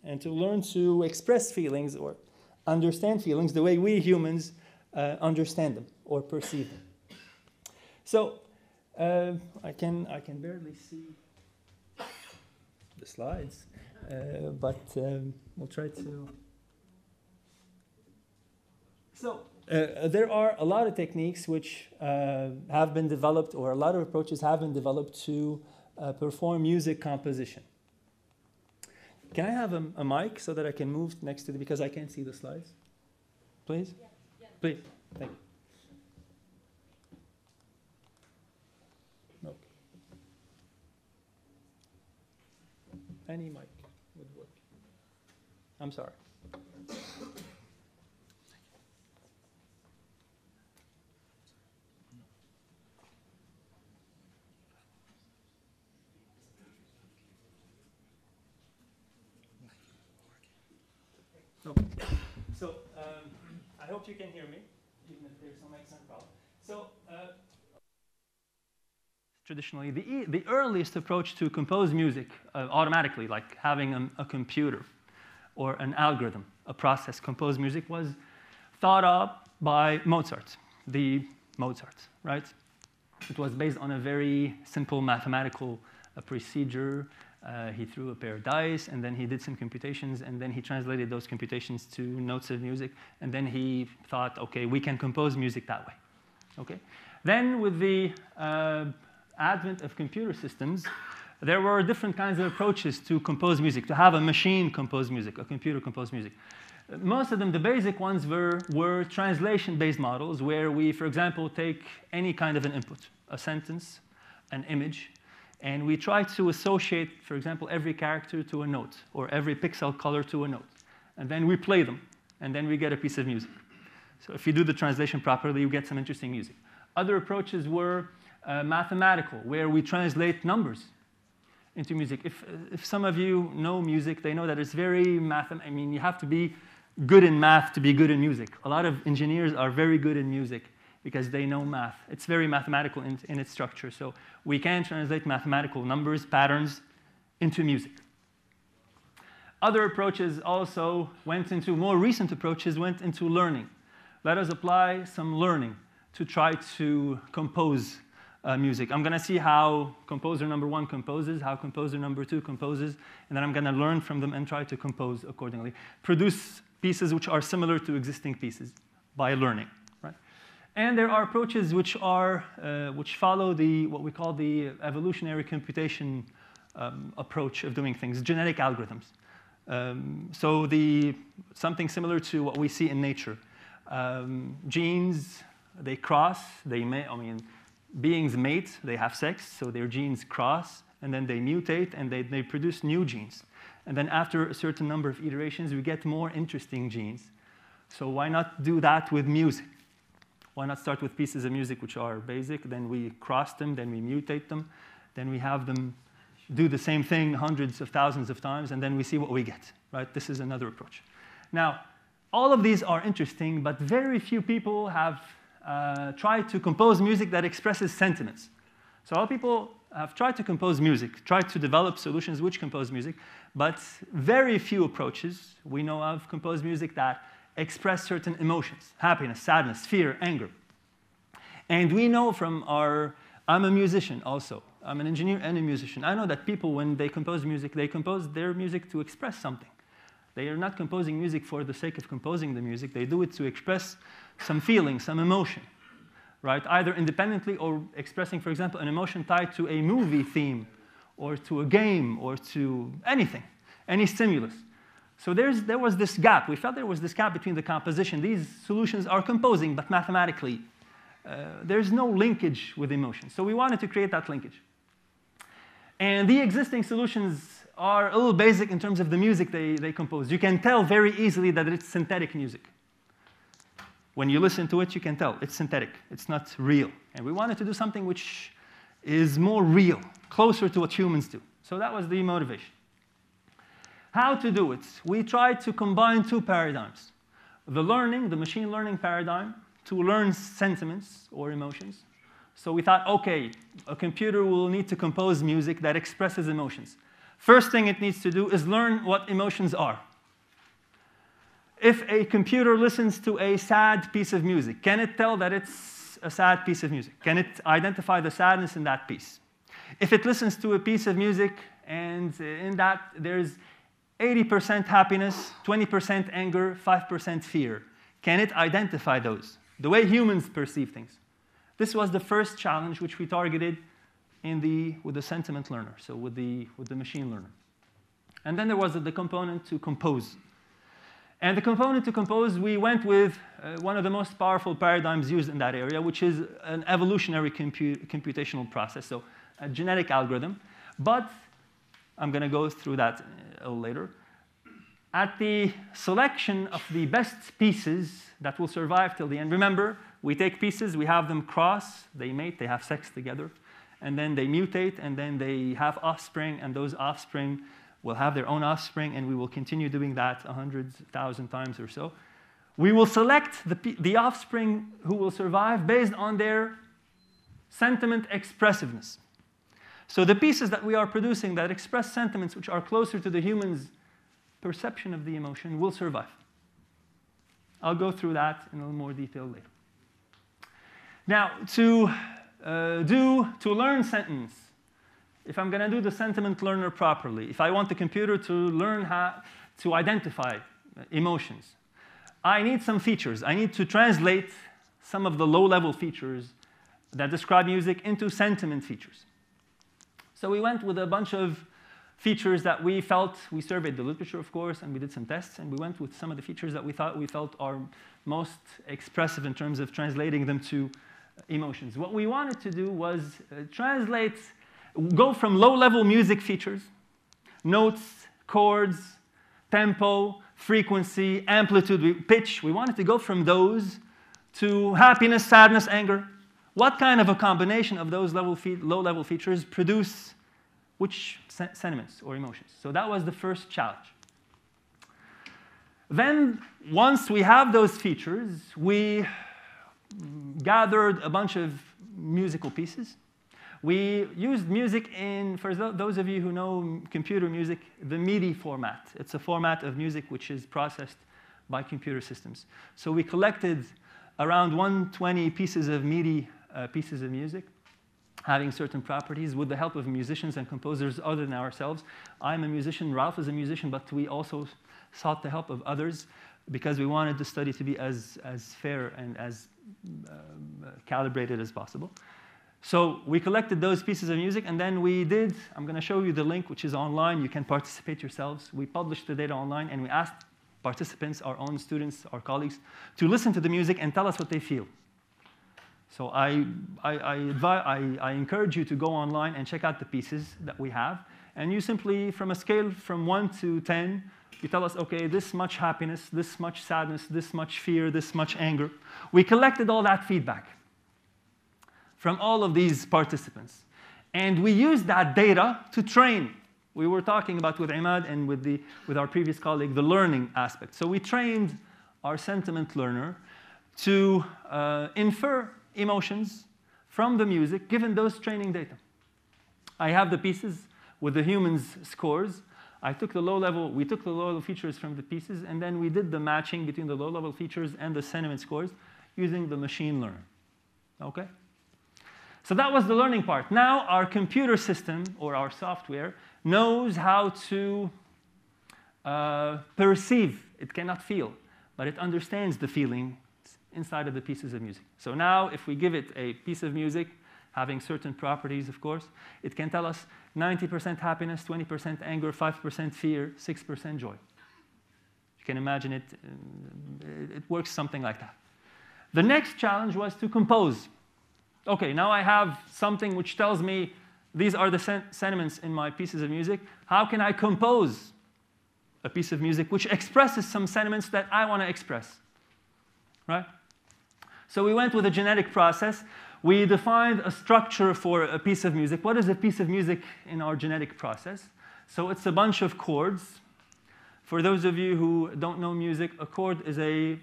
and to learn to express feelings or understand feelings the way we humans understand them or perceive them. So I can barely see the slides, but we'll try to. So there are a lot of techniques which have been developed, or a lot of approaches have been developed to perform music composition. Can I have a mic so that I can move next to because I can't see the slides? Please? Yeah. Please. Thank you. Okay. Any mic would work. I'm sorry. Okay. So I hope you can hear me, even if there's some accent problem. So traditionally, the earliest approach to compose music automatically, like having a computer or an algorithm, a process, compose music, was thought up by Mozart, the Mozart, right? It was based on a very simple mathematical procedure. He threw a pair of dice, and then he did some computations, and then he translated those computations to notes of music, and then he thought, okay, we can compose music that way. Okay? Then with the advent of computer systems, there were different kinds of approaches to compose music, to have a machine compose music, a computer compose music. Most of them, the basic ones, were translation-based models where we, for example, take any kind of an input, a sentence, an image, and we try to associate, for example, every character to a note or every pixel color to a note. And then we play them, and then we get a piece of music. So if you do the translation properly, you get some interesting music. Other approaches were mathematical, where we translate numbers into music. If some of you know music, they know that it's very I mean, you have to be good in math to be good in music. A lot of engineers are very good in music because they know math. It's very mathematical in its structure. So we can translate mathematical numbers, patterns, into music. Other approaches also more recent approaches went into learning. Let us apply some learning to try to compose music. I'm going to see how composer number 1 composes, how composer number 2 composes, and then I'm going to learn from them and try to compose accordingly. Produce pieces which are similar to existing pieces by learning. Right? And there are approaches which follow what we call the evolutionary computation approach of doing things, genetic algorithms. So something similar to what we see in nature. Genes, they cross, beings mate, they have sex, so their genes cross, and then they mutate, and they produce new genes. And then after a certain number of iterations, we get more interesting genes. So why not do that with music? Why not start with pieces of music which are basic, then we cross them, then we mutate them, then we have them do the same thing hundreds of thousands of times, and then we see what we get, right? This is another approach. Now, all of these are interesting, but very few people have tried to compose music that expresses sentiments. So all people have tried to compose music, tried to develop solutions which compose music, but very few approaches we know of compose music that express certain emotions, happiness, sadness, fear, anger. And we know from I'm a musician also. I'm an engineer and a musician. I know that people, when they compose music, they compose their music to express something. They are not composing music for the sake of composing the music. They do it to express some feeling, some emotion, right? Either independently or expressing, for example, an emotion tied to a movie theme or to a game or to anything, any stimulus. So there was this gap. We felt there was this gap between the composition. These solutions are composing, but mathematically, there's no linkage with emotion. So we wanted to create that linkage. And the existing solutions are a little basic in terms of the music they compose. You can tell very easily that it's synthetic music. When you listen to it, you can tell it's synthetic. It's not real. And we wanted to do something which is more real, closer to what humans do. So that was the motivation. How to do it? We tried to combine two paradigms. The machine learning paradigm, to learn sentiments or emotions. So we thought, OK, a computer will need to compose music that expresses emotions. First thing it needs to do is learn what emotions are. If a computer listens to a sad piece of music, can it tell that it's a sad piece of music? Can it identify the sadness in that piece? If it listens to a piece of music and in that there's 80% happiness, 20% anger, 5% fear, can it identify those? The way humans perceive things. This was the first challenge which we targeted with the sentiment learner, so with the machine learner. And then there was the component to compose. And the component to compose, we went with one of the most powerful paradigms used in that area, which is an evolutionary computational process, so a genetic algorithm. But I'm going to go through that a little later. At the selection of the best pieces that will survive till the end, remember, we take pieces, we have them cross, they mate, they have sex together, and then they mutate, and then they have offspring, and those offspring will have their own offspring, and we will continue doing that 100,000 times or so. We will select the offspring who will survive based on their sentiment expressiveness. So the pieces that we are producing that express sentiments which are closer to the human's perception of the emotion will survive. I'll go through that in a little more detail later. Now, to learn sentence, if I'm going to do the sentiment learner properly, if I want the computer to learn how to identify emotions, I need some features. I need to translate some of the low-level features that describe music into sentiment features. So we went with a bunch of features that we felt, we surveyed the literature, of course, and we did some tests, and we went with some of the features that we felt are most expressive in terms of translating them to emotions. What we wanted to do was go from low-level music features, notes, chords, tempo, frequency, amplitude, pitch. We wanted to go from those to happiness, sadness, anger. What kind of a combination of those low-level features produce which sentiments or emotions? So that was the first challenge. Then, once we have those features, we gathered a bunch of musical pieces. We used music for those of you who know computer music, the MIDI format. It's a format of music which is processed by computer systems. So we collected around 120 pieces of MIDI pieces of music, having certain properties with the help of musicians and composers other than ourselves. I'm a musician, Ralph is a musician, but we also sought the help of others because we wanted the study to be as fair and as calibrated as possible. So we collected those pieces of music, and then I'm going to show you the link, which is online. You can participate yourselves. We published the data online, and we asked participants, our own students, our colleagues, to listen to the music and tell us what they feel. So I encourage you to go online and check out the pieces that we have. And you simply, from a scale from 1 to 10, you tell us, OK, this much happiness, this much sadness, this much fear, this much anger. We collected all that feedback from all of these participants. And we used that data to train. We were talking about with Imad and with our previous colleague, the learning aspect. So we trained our sentiment learner to infer emotions from the music, given those training data. I have the pieces with the humans' scores. We took the low-level features from the pieces, and then we did the matching between the low-level features and the sentiment scores using the machine learner. OK? So that was the learning part. Now our computer system, or our software, knows how to perceive. It cannot feel, but it understands the feeling inside of the pieces of music. So now if we give it a piece of music, having certain properties, of course, it can tell us 90% happiness, 20% anger, 5% fear, 6% joy. You can imagine it. It works something like that. The next challenge was to compose. OK, now I have something which tells me these are the sentiments in my pieces of music. How can I compose a piece of music which expresses some sentiments that I want to express? Right? So we went with a genetic process. We defined a structure for a piece of music. What is a piece of music in our genetic process? So it's a bunch of chords. For those of you who don't know music, a chord is a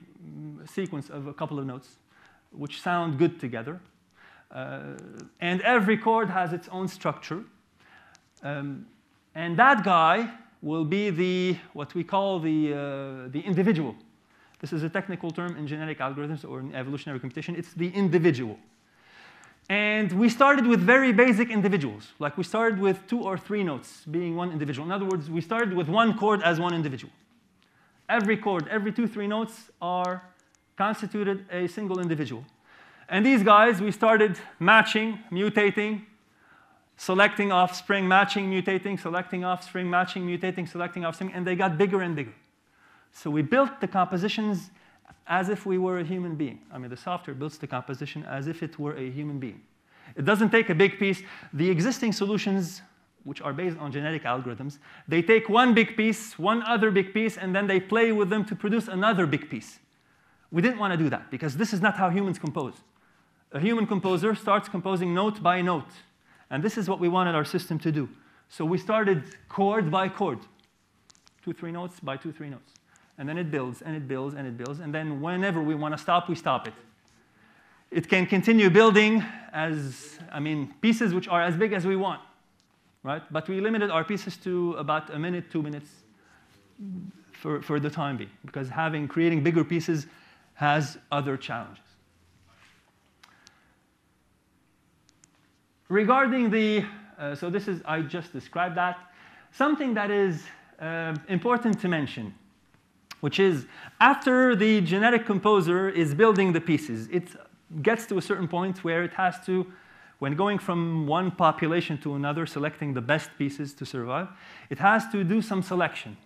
sequence of a couple of notes which sound good together. And every chord has its own structure. And that guy will be what we call the individual. This is a technical term in genetic algorithms or in evolutionary computation. It's the individual. And we started with very basic individuals. Like we started with 2 or 3 notes being one individual. In other words, we started with one chord as one individual. Every chord, every 2, 3 notes are constituted a single individual. And these guys, we started matching, mutating, selecting offspring, matching, mutating, selecting offspring, matching, mutating, selecting offspring, and they got bigger and bigger. So we built the compositions as if we were a human being. I mean, the software builds the composition as if it were a human being. It doesn't take a big piece. The existing solutions, which are based on genetic algorithms, they take one big piece, one other big piece, and then they play with them to produce another big piece. We didn't want to do that, because this is not how humans compose. A human composer starts composing note by note. And this is what we wanted our system to do. So we started chord by chord, 2, 3 notes by 2, 3 notes. And then it builds, and it builds, and it builds. And then whenever we want to stop, we stop it. It can continue building pieces which are as big as we want, right? But we limited our pieces to about a minute, 2 minutes for the time being, because creating bigger pieces has other challenges. Regarding I just described that. Something that is important to mention, which is after the genetic composer is building the pieces, it gets to a certain point where it has to, when going from one population to another, selecting the best pieces to survive, it has to do some selection.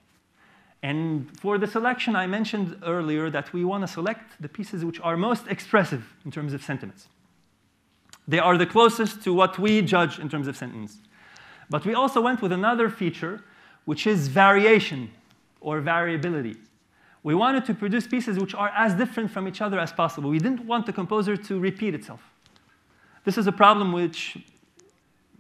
And for the selection, I mentioned earlier that we want to select the pieces which are most expressive in terms of sentiments. They are the closest to what we judge in terms of sentiments. But we also went with another feature, which is variation or variability. We wanted to produce pieces which are as different from each other as possible. We didn't want the composer to repeat itself. This is a problem which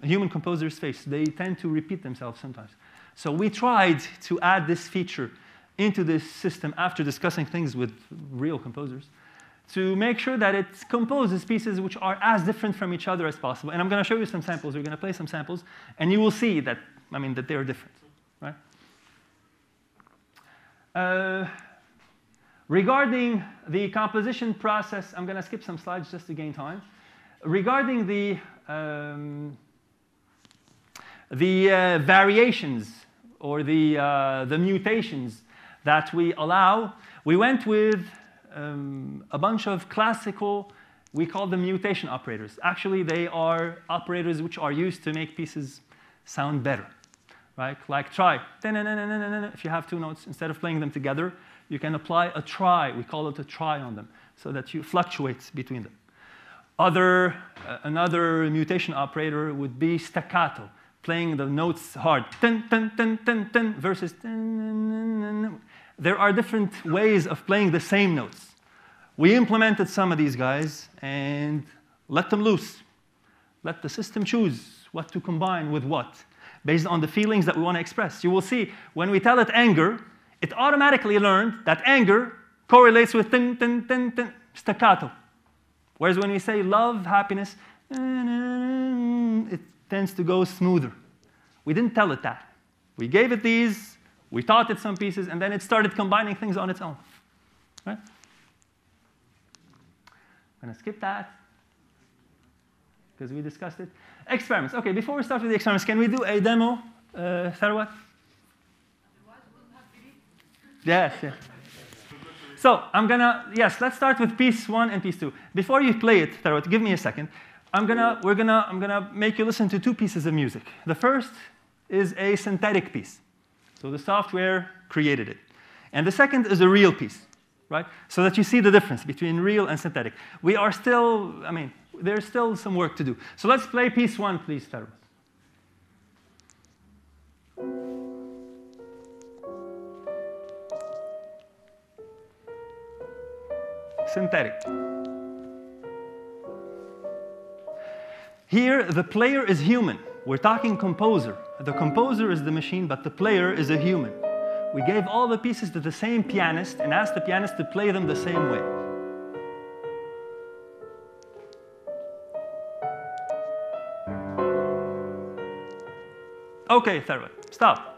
human composers face. They tend to repeat themselves sometimes. So we tried to add this feature into this system after discussing things with real composers to make sure that it composes pieces which are as different from each other as possible. And I'm going to show you some samples. We're going to play some samples, and you will see that, that they are different, right? Regarding the composition process, I'm going to skip some slides just to gain time. Regarding the variations or the mutations that we allow, we went with a bunch of classical, we call them mutation operators. Actually, they are operators which are used to make pieces sound better, right? Like try. If you have two notes, instead of playing them together, you can apply a try. We call it a try on them, so that you fluctuate between them. Another mutation operator would be staccato, playing the notes hard. Versus. There are different ways of playing the same notes. We implemented some of these guys and let them loose. Let the system choose what to combine with what, based on the feelings that we want to express. You will see, when we tell it anger, it automatically learned that anger correlates with staccato. Whereas when we say love, happiness, it tends to go smoother. We didn't tell it that. We gave it these, we taught it some pieces, and then it started combining things on its own. Right? I'm going to skip that, because we discussed it. Experiments. OK, before we start with the experiments, can we do a demo, Tharwat? Yes, yes. So let's start with piece 1 and piece 2. Before you play it, Tharwat, give me a second. I'm gonna make you listen to two pieces of music. The first is a synthetic piece. So the software created it. And the second is a real piece, right? So that you see the difference between real and synthetic. We are still, there's still some work to do. So let's play piece 1, please, Tharwat. Synthetic. Here, the player is human. We're talking composer. The composer is the machine, but the player is a human. We gave all the pieces to the same pianist and asked the pianist to play them the same way. OK, Tharwat, stop.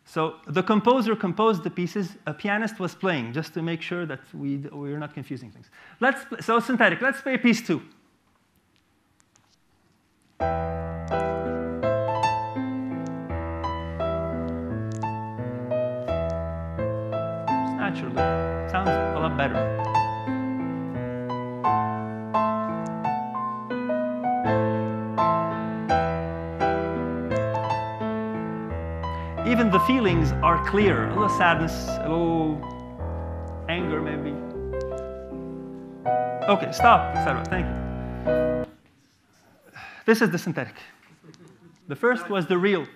So the composer composed the pieces. A pianist was playing, just to make sure that we're not confusing things. So synthetic. Let's play piece 2. Just naturally. Sounds a lot better. Even the feelings are clear. A little sadness, a little anger, maybe. OK, stop, Sarah. Thank you. This is the synthetic. The first was the real.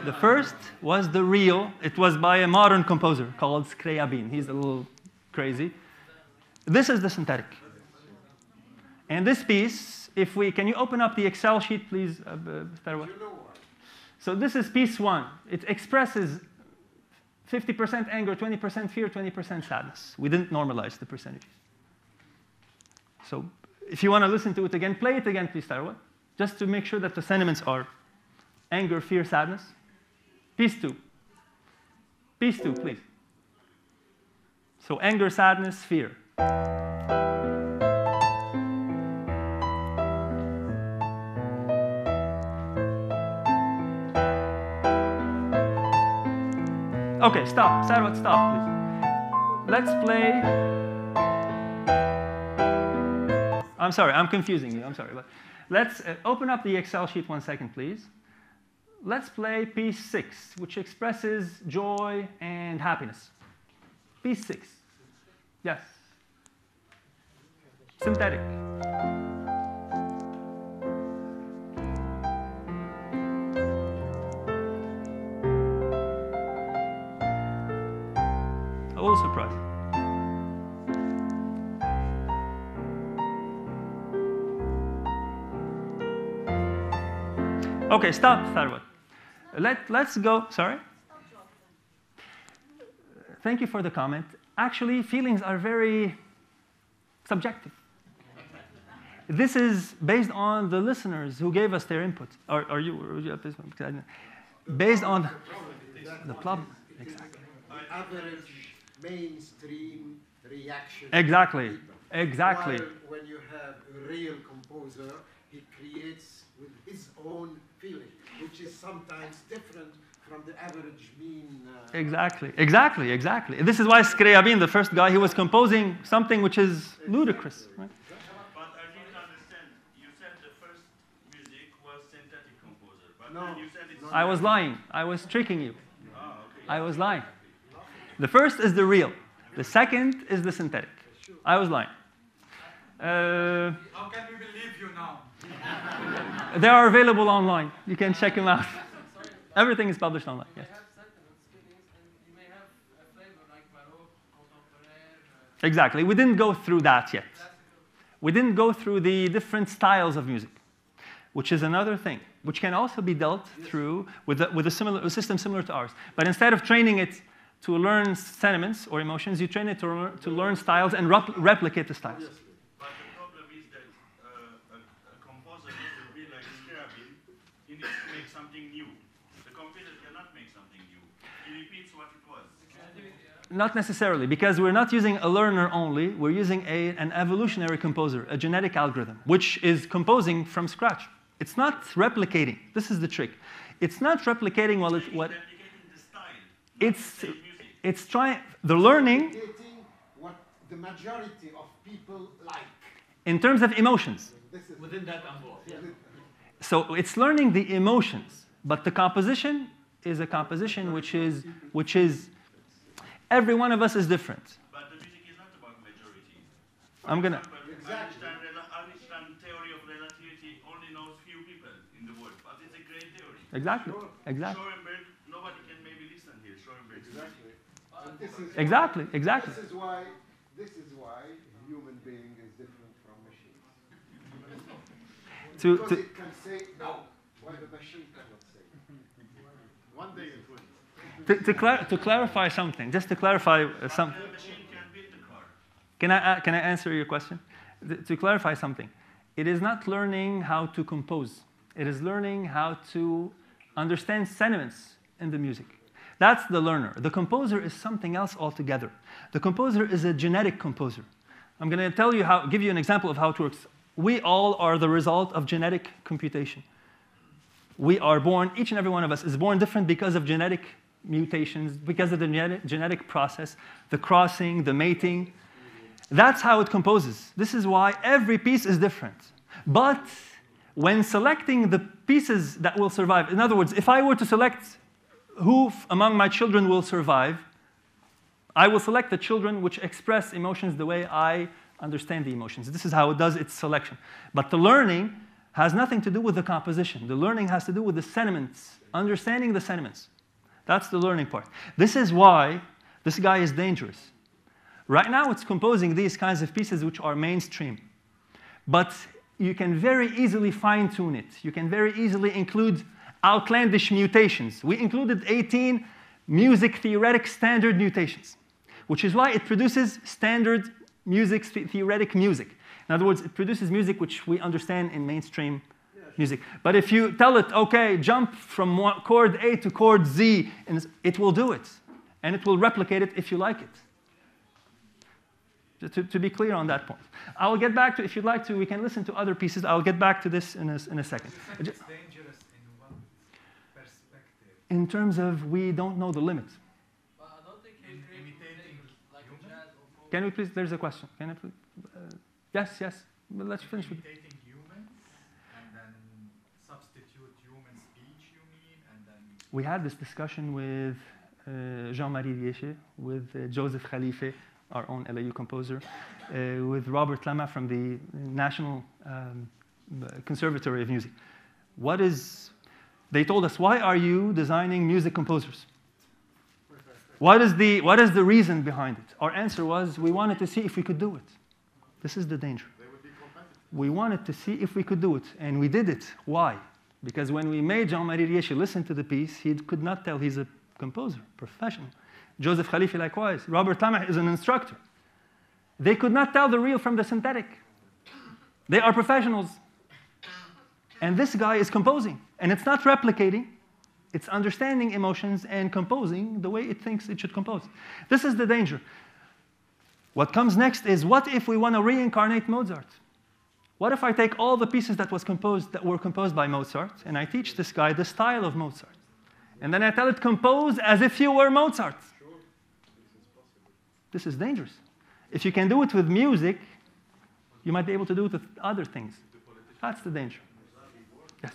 The first was the real. It was by a modern composer called Scriabin. He's a little crazy. This is the synthetic. And this piece, can you open up the Excel sheet, please, Sarah? So this is piece 1. It expresses 50% anger, 20% fear, 20% sadness. We didn't normalize the percentages. So if you want to listen to it again, play it again, please, Tarwa, just to make sure that the sentiments are anger, fear, sadness. Piece 2. Piece 2, please. So anger, sadness, fear. Okay, stop. Sarwat, stop, please. Let's play. I'm sorry, I'm confusing you. I'm sorry. But let's open up the Excel sheet 1 second, please. Let's play piece 6, which expresses joy and happiness. Piece 6. Yes. Synthetic. A little surprise. Okay, stop, Tharwat. Let's go. Sorry? Thank you for the comment. Actually, feelings are very subjective. This is based on the listeners who gave us their input. Are you at this one? Based on the problem. Exactly. Average mainstream reaction. Exactly. Exactly. While when you have a real composer, he creates with his own feeling, which is sometimes different from the average mean. Exactly. Exactly. Exactly. This is why Scriabin, the first guy, he was composing something which is ludicrous. Right? But I didn't understand. You said the first music was synthetic composer, but No, then you said it's. I was lying. I was tricking you. Oh, okay. I was lying. The first is the real. The second is the synthetic. I was lying. How can we believe you now? They are available online. You can check them out. Everything is published online. Yes. Exactly. We didn't go through that yet. We didn't go through the different styles of music, which is another thing, which can also be dealt through with a system similar to ours. But instead of training it to learn sentiments or emotions, you train it to learn styles and replicate the styles. But the problem is that a composer needs to be like Scriabin. He needs to make something new. The computer cannot make something new. He repeats what it was. Not necessarily, because we're not using a learner only. We're using an evolutionary composer, a genetic algorithm, which is composing from scratch. It's not replicating. This is the trick. It's not replicating what Replicating the style. it's trying the learning Creating what the majority of people like. in terms of emotions. This is Within that envelope. Yeah. So it's learning the emotions, but the composition is a composition which is every one of us is different. But the music is not about majority. I'm gonna. Einstein's theory of relativity only knows few people in the world, but it's a great theory. Exactly. Exactly. Schoenberg, nobody can maybe listen here. Schoenberg. exactly. And this is Exactly. Exactly. This is why human being is different from machines. Because it can say no, while the machine cannot say. One day it will. To clarify something, just to clarify something. The machine can beat the car. Can I answer your question? To clarify something, it is not learning how to compose. It is learning how to understand sentiments in the music. That's the learner. The composer is something else altogether. The composer is a genetic composer. I'm going to give you an example of how it works. We all are the result of genetic computation. We are born, each and every one of us is born different because of genetic mutations, because of the genetic process, the crossing, the mating. That's how it composes. This is why every piece is different. But when selecting the pieces that will survive, in other words, if I were to select who among my children will survive, I will select the children which express emotions the way I understand the emotions. This is how it does its selection. But the learning has nothing to do with the composition. The learning has to do with the sentiments, understanding the sentiments. That's the learning part. This is why this guy is dangerous. Right now, it's composing these kinds of pieces which are mainstream. But you can very easily fine-tune it. You can very easily include outlandish mutations. We included 18 music theoretic standard notations, which is why it produces standard music, theoretic music. In other words, it produces music which we understand in mainstream music. But if you tell it, okay, jump from chord A to chord Z, and it will do it. And it will replicate it if you like it. To be clear on that point. I'll get back to, if you'd like to, we can listen to other pieces. I'll get back to this in a second. It's dangerous in what perspective? In terms of, we don't know the limits. But I don't think imitating like jazz or folk. Can we please, there's a question. Can I please, yes, yes. Well, let's finish with. Imitating humans and then substitute human speech, you mean, and then. We had this discussion with Jean-Marie Riesche, with Joseph Khalife, our own LAU composer, with Robert Lama from the National Conservatory of Music. They told us, why are you designing music composers? What is the reason behind it? Our answer was, we wanted to see if we could do it. This is the danger. We wanted to see if we could do it, and we did it. Why? Because when we made Jean-Marie Riesche listen to the piece, he could not tell he's a composer, professional. Joseph Khalife likewise. Robert Lama is an instructor. They could not tell the real from the synthetic. They are professionals. And this guy is composing. And it's not replicating. It's understanding emotions and composing the way it thinks it should compose. This is the danger. What comes next is, what if we want to reincarnate Mozart? What if I take all the pieces that were composed by Mozart, and I teach this guy the style of Mozart? And then I tell it, compose as if you were Mozart. This is dangerous. If you can do it with music, you might be able to do it with other things. That's the danger. Yes?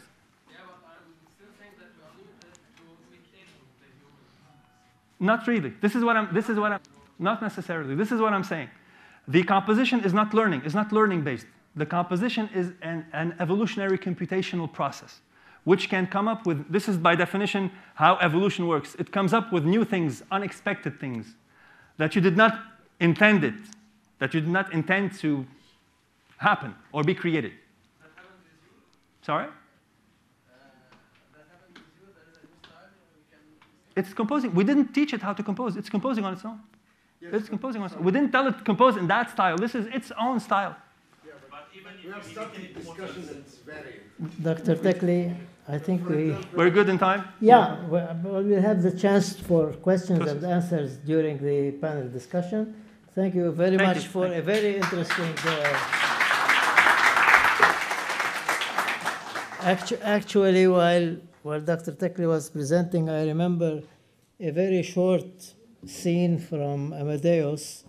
Yeah, but I'm still saying that we are limited to imitating the humans. Not really. This is what I'm, not necessarily. This is what I'm saying. The composition is not learning. It's not learning based. The composition is an evolutionary computational process, which can come up with, this is by definition how evolution works. It comes up with new things, unexpected things, that you did not intend it, that you did not intend to happen or be created. That happened with you? Sorry? That happened with you, there is a new style, we can... It's composing. We didn't teach it how to compose. It's composing on its own. It's composing on its own. We didn't tell it to compose in that style. This is its own style. But even if We have started discussion that's very Dr. Tekli, I think We're good in time? yeah, we'll have the chance for questions and answers during the panel discussion. Thank you very Thank much you. for a very interesting. Actually, while Dr. Tekli was presenting, I remember a very short scene from Amadeus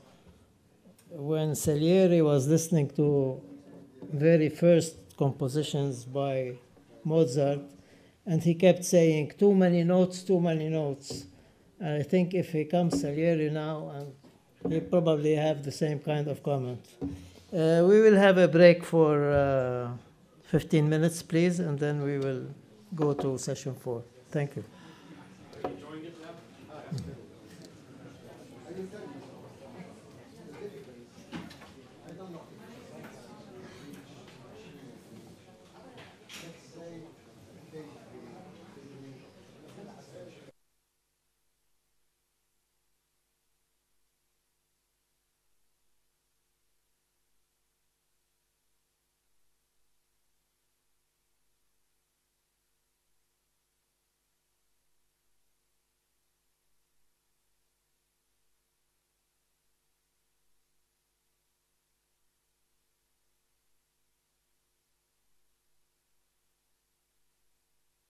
when Salieri was listening to very first compositions by Mozart, and he kept saying, too many notes, too many notes. And I think if he comes Salieri now, and he probably have the same kind of comment. We will have a break for 15 minutes, please, and then we will go to session 4. Thank you.